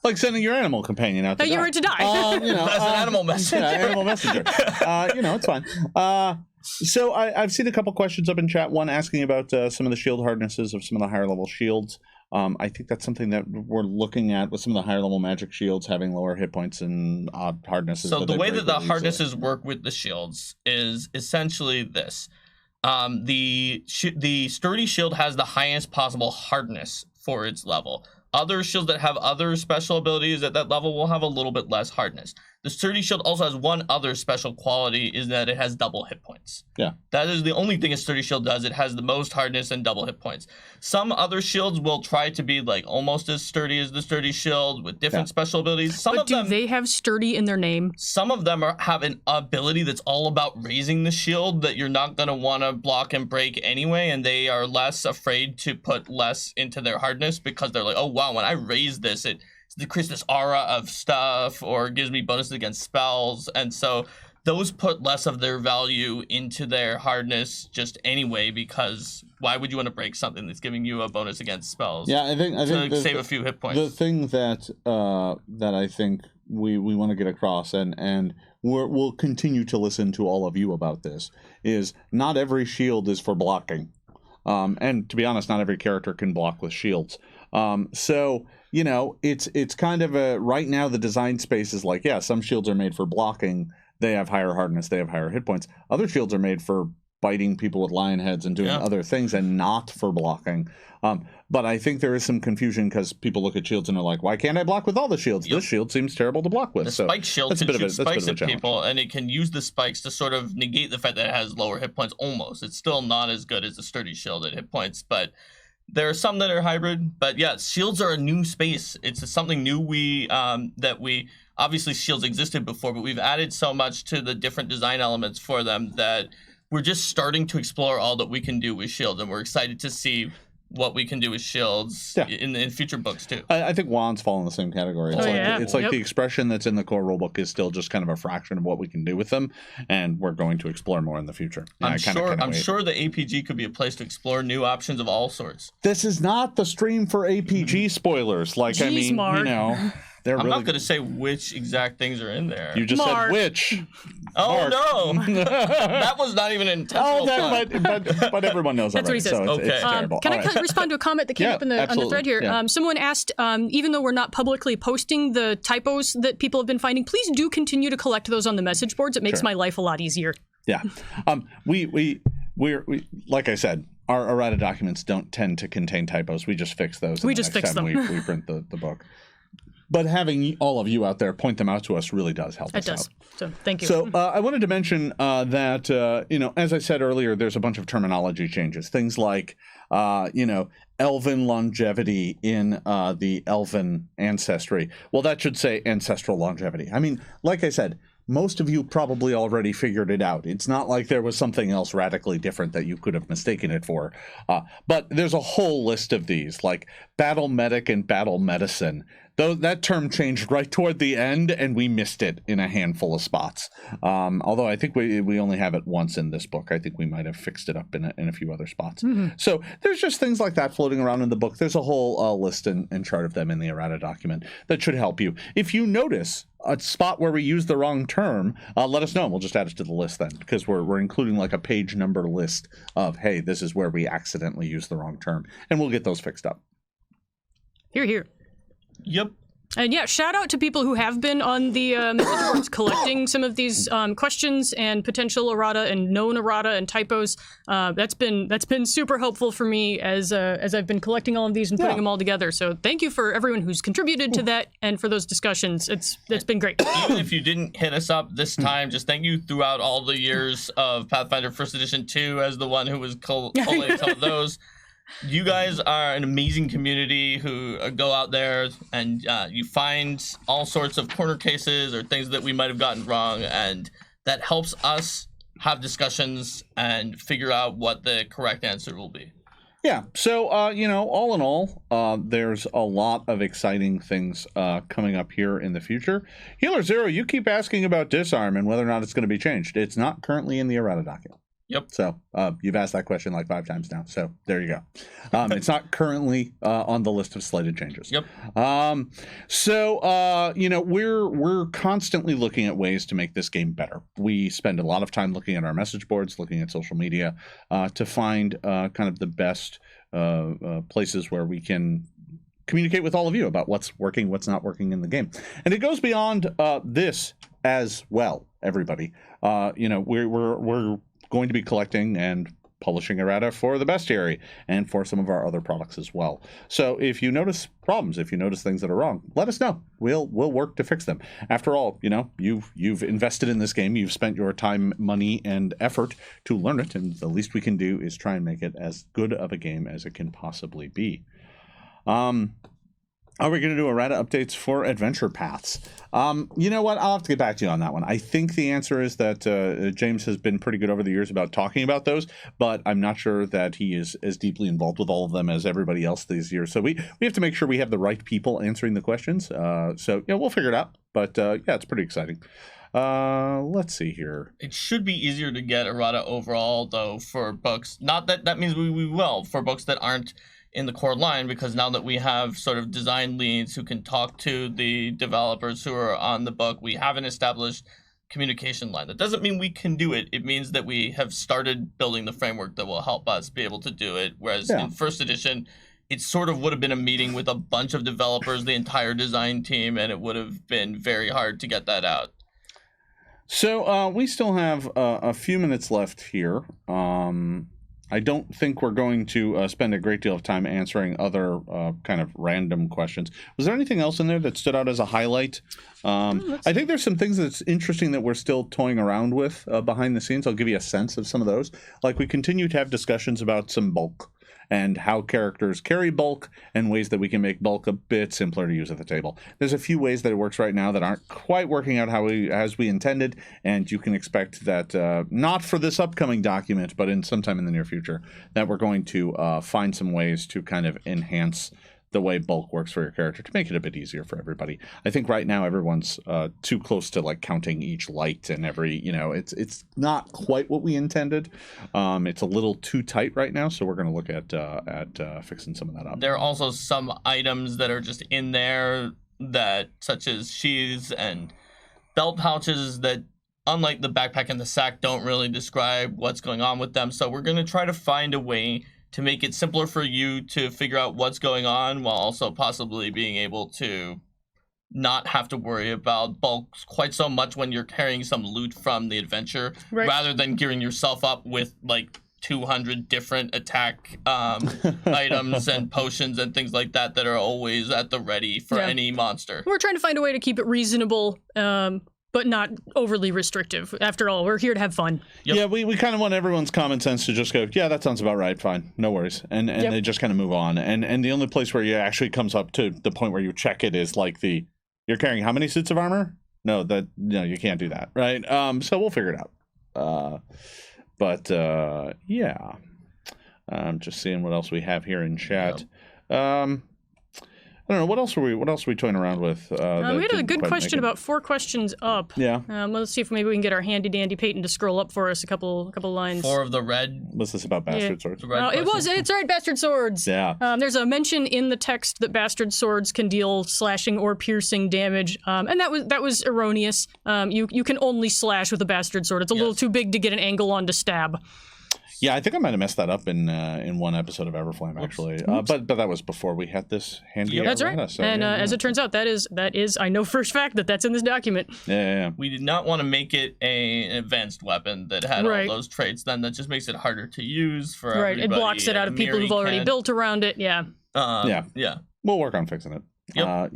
Like sending your animal companion out to die. You were to die. That's an animal messenger. Yeah, animal messenger. It's fine. So I've seen a couple questions up in chat. One asking about some of the shield hardnesses of some of the higher level shields. I think that's something that we're looking at with some of the higher level magic shields having lower hit points and odd hardnesses. So the way that the hardnesses work with the shields is essentially this. The sturdy shield has the highest possible hardness for its level. Other shields that have other special abilities at that level will have a little bit less hardness. The sturdy shield also has one other special quality, is that it has double hit points. Yeah. That is the only thing a sturdy shield does. It has the most hardness and double hit points. Some other shields will try to be like almost as sturdy as the sturdy shield with different special abilities. But do they have sturdy in their name? Some of them have an ability that's all about raising the shield that you're not going to want to block and break anyway, and they are less afraid to put less into their hardness because they're like, oh wow, when I raise this, it decreases this aura of stuff or gives me bonuses against spells, and so those put less of their value into their hardness just anyway, because why would you want to break something that's giving you a bonus against spells? Yeah, I think to save a few hit points. The thing that I think we want to get across, and we'll continue to listen to all of you about this, is not every shield is for blocking. And to be honest, not every character can block with shields. So, it's kind of right now the design space is like, yeah, some shields are made for blocking. They have higher hardness. They have higher hit points. Other shields are made for biting people with lion heads and doing other things and not for blocking. But I think there is some confusion because people look at shields and are like, why can't I block with all the shields? This shield seems terrible to block with. The spike shield that's can a bit shoot of a, spikes at challenge. people, and it can use the spikes to sort of negate the fact that it has lower hit points almost. It's still not as good as the sturdy shield at hit points, but there are some that are hybrid. But yeah, shields are a new space. It's something new obviously shields existed before, but we've added so much to the different design elements for them that we're just starting to explore all that we can do with shields, and we're excited to see what we can do with shields in future books too. I think wands fall in the same category. It's like the expression that's in the core rulebook is still just kind of a fraction of what we can do with them, and we're going to explore more in the future. I'm sure the APG could be a place to explore new options of all sorts. This is not the stream for APG spoilers. Like, Jeez, I mean, Mark. you know. I'm not going to say which exact things are in there. You just said which. Oh, no. That was not even intentional. But everyone knows that's that. What he says. So it's terrible. Can I respond to a comment that came up on the thread here? Yeah. Someone asked, even though we're not publicly posting the typos that people have been finding, please do continue to collect those on the message boards. It makes my life a lot easier. Yeah. We like I said, our errata documents don't tend to contain typos. We just fix those. We just fix them. We print the book. But having all of you out there point them out to us really does help us out. So thank you. So I wanted to mention that, as I said earlier, there's a bunch of terminology changes. Things like, elven longevity in the elven ancestry. Well, that should say ancestral longevity. I mean, like I said, most of you probably already figured it out. It's not like there was something else radically different that you could have mistaken it for. But there's a whole list of these, like battle medic and battle medicine. Though that term changed right toward the end, and we missed it in a handful of spots. Although I think we only have it once in this book. I think we might have fixed it up in a few other spots. Mm-hmm. So there's just things like that floating around in the book. There's a whole list and chart of them in the errata document that should help you. If you notice a spot where we use the wrong term, let us know, and we'll just add it to the list then, because we're including like a page number list of, hey, this is where we accidentally used the wrong term, and we'll get those fixed up. Hear, hear. Yep. And yeah, shout out to people who have been on the message boards collecting some of these questions and potential errata and known errata and typos. That's been super helpful for me as I've been collecting all of these and putting them all together. So thank you for everyone who's contributed to that and for those discussions. It's been great. Even if you didn't hit us up this time, just thank you throughout all the years of Pathfinder First Edition 2 as the one who was collating some of those. You guys are an amazing community who go out there and you find all sorts of corner cases or things that we might have gotten wrong, and that helps us have discussions and figure out what the correct answer will be. Yeah, so, all in all, there's a lot of exciting things coming up here in the future. Healer Zero, you keep asking about Disarm and whether or not it's going to be changed. It's not currently in the errata document. Yep. So you've asked that question like 5 times now. So there you go. It's not currently on the list of slated changes. Yep. We're constantly looking at ways to make this game better. We spend a lot of time looking at our message boards, looking at social media to find kind of the best places where we can communicate with all of you about what's working, what's not working in the game. And it goes beyond this as well, everybody. We're going to be collecting and publishing errata for the bestiary and for some of our other products as well. So if you notice problems, if you notice things that are wrong, let us know. We'll work to fix them. After all, you've invested in this game, you've spent your time, money, and effort to learn it, and the least we can do is try and make it as good of a game as it can possibly be. Are we going to do errata updates for adventure paths? You know what? I'll have to get back to you on that one. I think the answer is that James has been pretty good over the years about talking about those, but I'm not sure that he is as deeply involved with all of them as everybody else these years. So we have to make sure we have the right people answering the questions. We'll figure it out. But it's pretty exciting. Let's see here. It should be easier to get errata overall, though, for books. Not that means we will, for books that aren't in the core line, because now that we have sort of design leads who can talk to the developers who are on the book, we have an established communication line. That doesn't mean we can do it. It means that we have started building the framework that will help us be able to do it. Whereas in first edition, it sort of would have been a meeting with a bunch of developers, the entire design team, and it would have been very hard to get that out. So we still have a few minutes left here. I don't think we're going to spend a great deal of time answering other kind of random questions. Was there anything else in there that stood out as a highlight? I think there's some things that's interesting that we're still toying around with behind the scenes. I'll give you a sense of some of those. Like we continue to have discussions about some bulk and how characters carry bulk and ways that we can make bulk a bit simpler to use at the table. There's a few ways that it works right now that aren't quite working out as we intended, and you can expect that not for this upcoming document, but in sometime in the near future, that we're going to find some ways to kind of enhance the way bulk works for your character to make it a bit easier for everybody. I think right now everyone's too close to like counting each light and every, it's not quite what we intended. It's a little too tight right now, so we're going to look at fixing some of that up. There are also some items that are just in there that, such as sheaths and belt pouches that, unlike the backpack and the sack, don't really describe what's going on with them. So we're going to try to find a way to make it simpler for you to figure out what's going on while also possibly being able to not have to worry about bulk quite so much when you're carrying some loot from the adventure, rather than gearing yourself up with like 200 different attack items and potions and things like that that are always at the ready for any monster. We're trying to find a way to keep it reasonable, but not overly restrictive. After all, we're here to have fun. Yep. Yeah, we kind of want everyone's common sense to just go, yeah, that sounds about right, fine, no worries. And they just kind of move on. And the only place where you actually comes up to the point where you check it is like you're carrying how many suits of armor? No, you can't do that, right? So we'll figure it out. Yeah. I'm just seeing what else we have here in chat. Yep. I don't know, what else are we toying around with? We had a good question about 4 questions up. Yeah. Let's see if maybe we can get our handy dandy Peyton to scroll up for us a couple lines. 4 of the red. Was this about bastard swords? It's right, bastard swords. Yeah. There's a mention in the text that bastard swords can deal slashing or piercing damage, and that was erroneous. You can only slash with a bastard sword. It's a little too big to get an angle on to stab. Yeah, I think I might have messed that up in one episode of Everflame, actually. But that was before we had this handy. That's right. So, and as it turns out, that is I know for a fact that's in this document. Yeah. We did not want to make it an advanced weapon that had all those traits. Then that just makes it harder to use for everybody. It blocks it out of people who've already built around it. Yeah. Yeah. We'll work on fixing it. Yep.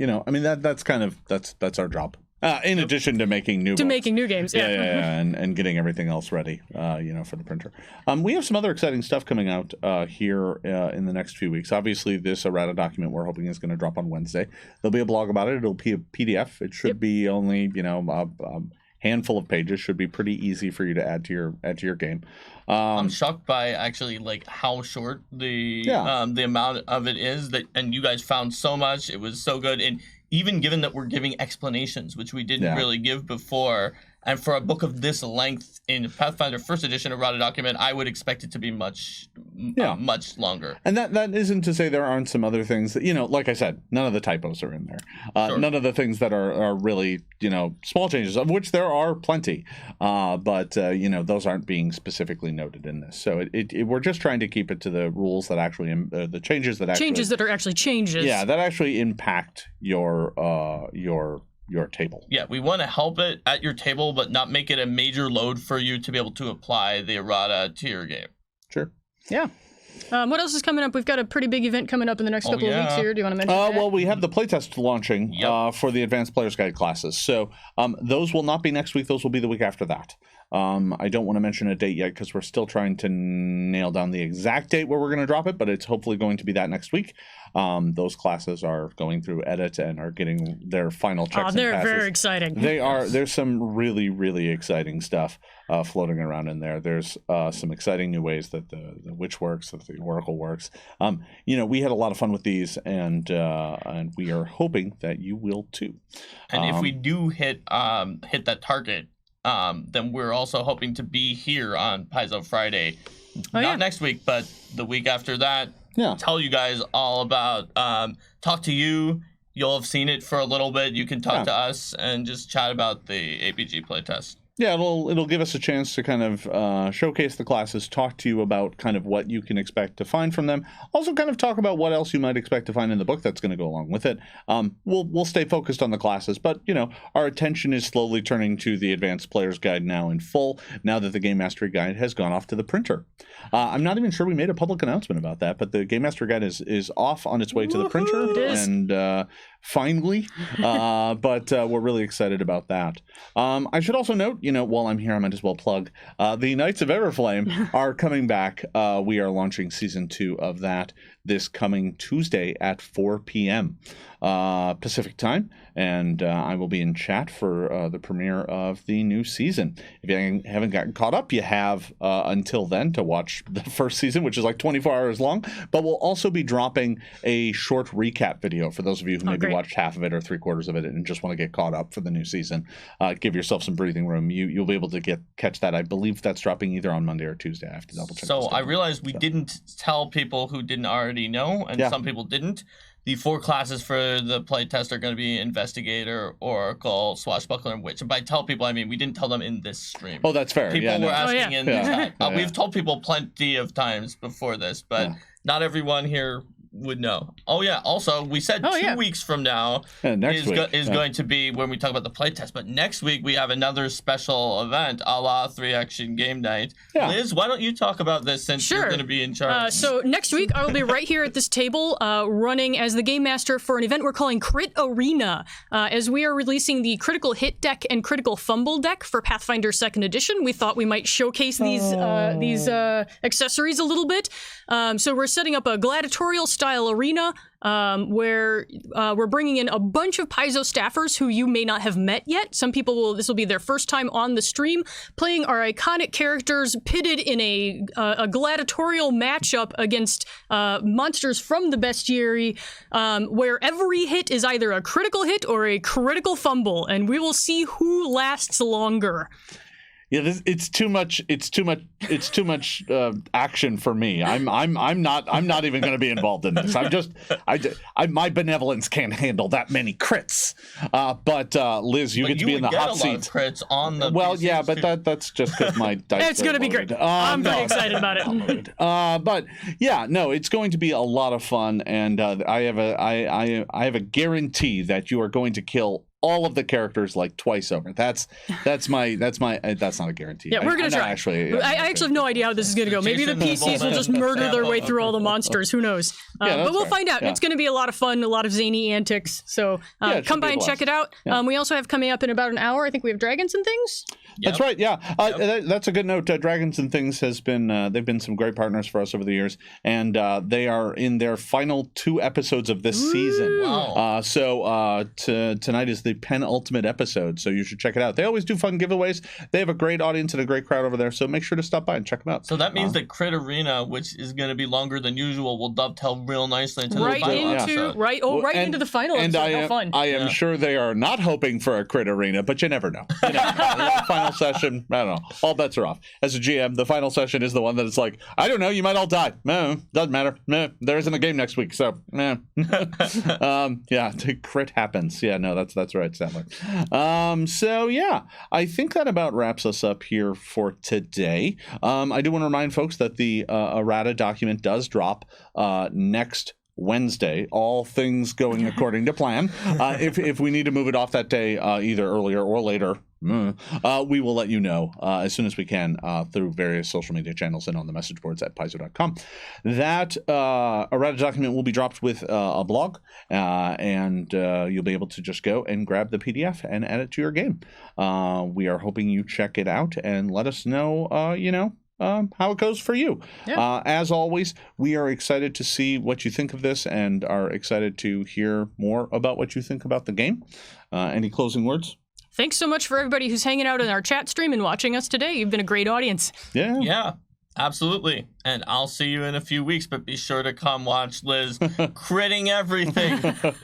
That's our job. In addition to making new games, and getting everything else ready, for the printer. We have some other exciting stuff coming out here in the next few weeks. Obviously, this Errata document we're hoping is going to drop on Wednesday. There'll be a blog about it. It'll be a PDF. It should be only a handful of pages. Should be pretty easy for you to add to your game. I'm shocked by actually like how short the amount of it is and you guys found so much. It was so good. And even given that we're giving explanations, which we didn't really give before, and for a book of this length in Pathfinder First Edition Errata document, I would expect it to be much longer. And that isn't to say there aren't some other things that, like I said, none of the typos are in there. None of the things that are really, small changes, of which there are plenty. But those aren't being specifically noted in this. So we're just trying to keep it to the rules that actually, the changes that are actually changes. Yeah, that actually impact your table. Yeah, we want to help it at your table, but not make it a major load for you to be able to apply the errata to your game. Sure. Yeah. What else is coming up? We've got a pretty big event coming up in the next couple of weeks here. Do you want to mention that? Well, we have the playtest launching for the Advanced Player's Guide classes. So those will not be next week. Those will be the week after that. I don't want to mention a date yet because we're still trying to nail down the exact date where we're going to drop it, but it's hopefully going to be that next week. Those classes are going through edit and are getting their final checks. They're and passes. Very exciting. They are. There's some really, really exciting stuff floating around in there. There's some exciting new ways that the witch works, that the oracle works. We had a lot of fun with these, and we are hoping that you will too. And if we do hit that target, then we're also hoping to be here on Paizo Friday. Not next week, but the week after that. Yeah. Tell you guys all about, talk to you. You'll have seen it for a little bit. You can talk to us and just chat about the APG playtest. Yeah, it'll give us a chance to kind of showcase the classes, talk to you about kind of what you can expect to find from them. Also, kind of talk about what else you might expect to find in the book that's going to go along with it. We'll stay focused on the classes, but our attention is slowly turning to the Advanced Player's Guide now in full. Now that the Game Mastery Guide has gone off to the printer, I'm not even sure we made a public announcement about that, but the Game Mastery Guide is off on its way to the printer, It is. and finally, but we're really excited about that. I should also note, while I'm here, I might as well plug the Knights of Everflame are coming back. We are launching season 2 of that this coming Tuesday at 4 p.m. Pacific time, and I will be in chat for the premiere of the new season. If you haven't gotten caught up, you have until then to watch the first season, which is like 24 hours long, but we'll also be dropping a short recap video for those of you who maybe watched half of it or 3/4 of it and just want to get caught up for the new season. Give yourself some breathing room. You'll be able to catch that. I believe that's dropping either on Monday or Tuesday. I have to double check. So I realized we didn't tell people who didn't already know, and some people didn't. The 4 classes for the playtest are going to be Investigator, Oracle, Swashbuckler, and Witch. And by tell people, I mean we didn't tell them in this stream. Oh, that's fair. People were asking in the chat. Yeah. We've told people plenty of times before this, but not everyone here would know. Oh yeah. Also, we said 2 weeks from now is going to be when we talk about the playtest. But next week we have another special event, a la 3-Action Game Night. Yeah. Liz, why don't you talk about this since you're going to be in charge? So next week I will be right here at this table, running as the game master for an event we're calling Crit Arena, as we are releasing the Critical Hit deck and Critical Fumble deck for Pathfinder Second Edition. We thought we might showcase these accessories a little bit. So we're setting up a gladiatorial style arena where we're bringing in a bunch of Paizo staffers who you may not have met yet. Some people this will be their first time on the stream, playing our iconic characters pitted in a gladiatorial matchup against monsters from the bestiary, where every hit is either a critical hit or a critical fumble, and we will see who lasts longer. Yeah, it's too much. It's too much action for me. I'm not even going to be involved in this. My benevolence can't handle that many crits. But Liz, you get to be in the hot seat. You would get a lot of crits on the. Well, yeah, but that's just because my dice. It's going to be great. I'm pretty excited about it. But yeah, no, it's going to be a lot of fun, and I have a guarantee that you are going to kill all of the characters like twice over. That's not a guarantee. Yeah, we're gonna try. I actually have no idea how this is gonna go. Maybe the PCs will just murder their way through all the monsters. Who knows? But we'll find out. Yeah. It's gonna be a lot of fun, a lot of zany antics. So come by and check it out. Yeah. We also have coming up in about an hour, I think we have Dragons and Things. Yep. That's right. Yeah, that's a good note. Dragons and Things has been they've been some great partners for us over the years, and they are in their final 2 episodes of this season. Wow. So tonight is the penultimate episode, so you should check it out. They always do fun giveaways. They have a great audience and a great crowd over there, so make sure to stop by and check them out. So that means that Crit Arena, which is going to be longer than usual, will dovetail real nicely into the final episode. Into the final episode. How fun. I am sure they are not hoping for a Crit Arena, but you never know. Final session, I don't know. All bets are off. As a GM, the final session is the one that it's like, I don't know, you might all die. No, doesn't matter. No, there isn't a game next week, so yeah, crit happens. Yeah, no, that's right, Sadler. So yeah, I think that about wraps us up here for today. I do want to remind folks that the Errata document does drop next Wednesday, all things going according to plan. If we need to move it off that day, either earlier or later, we will let you know as soon as we can through various social media channels and on the message boards at Paizo.com. That Errata document will be dropped with a blog, and you'll be able to just go and grab the PDF and add it to your game. We are hoping you check it out and let us know, how it goes for you. Yeah. As always, we are excited to see what you think of this and are excited to hear more about what you think about the game. Any closing words? Thanks so much for everybody who's hanging out in our chat stream and watching us today. You've been a great audience. Yeah, absolutely. And I'll see you in a few weeks, but be sure to come watch Liz critting everything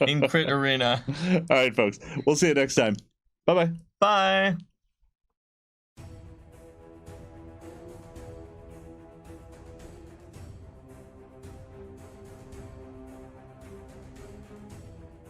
in Crit Arena. All right, folks. We'll see you next time. Bye-bye. Bye.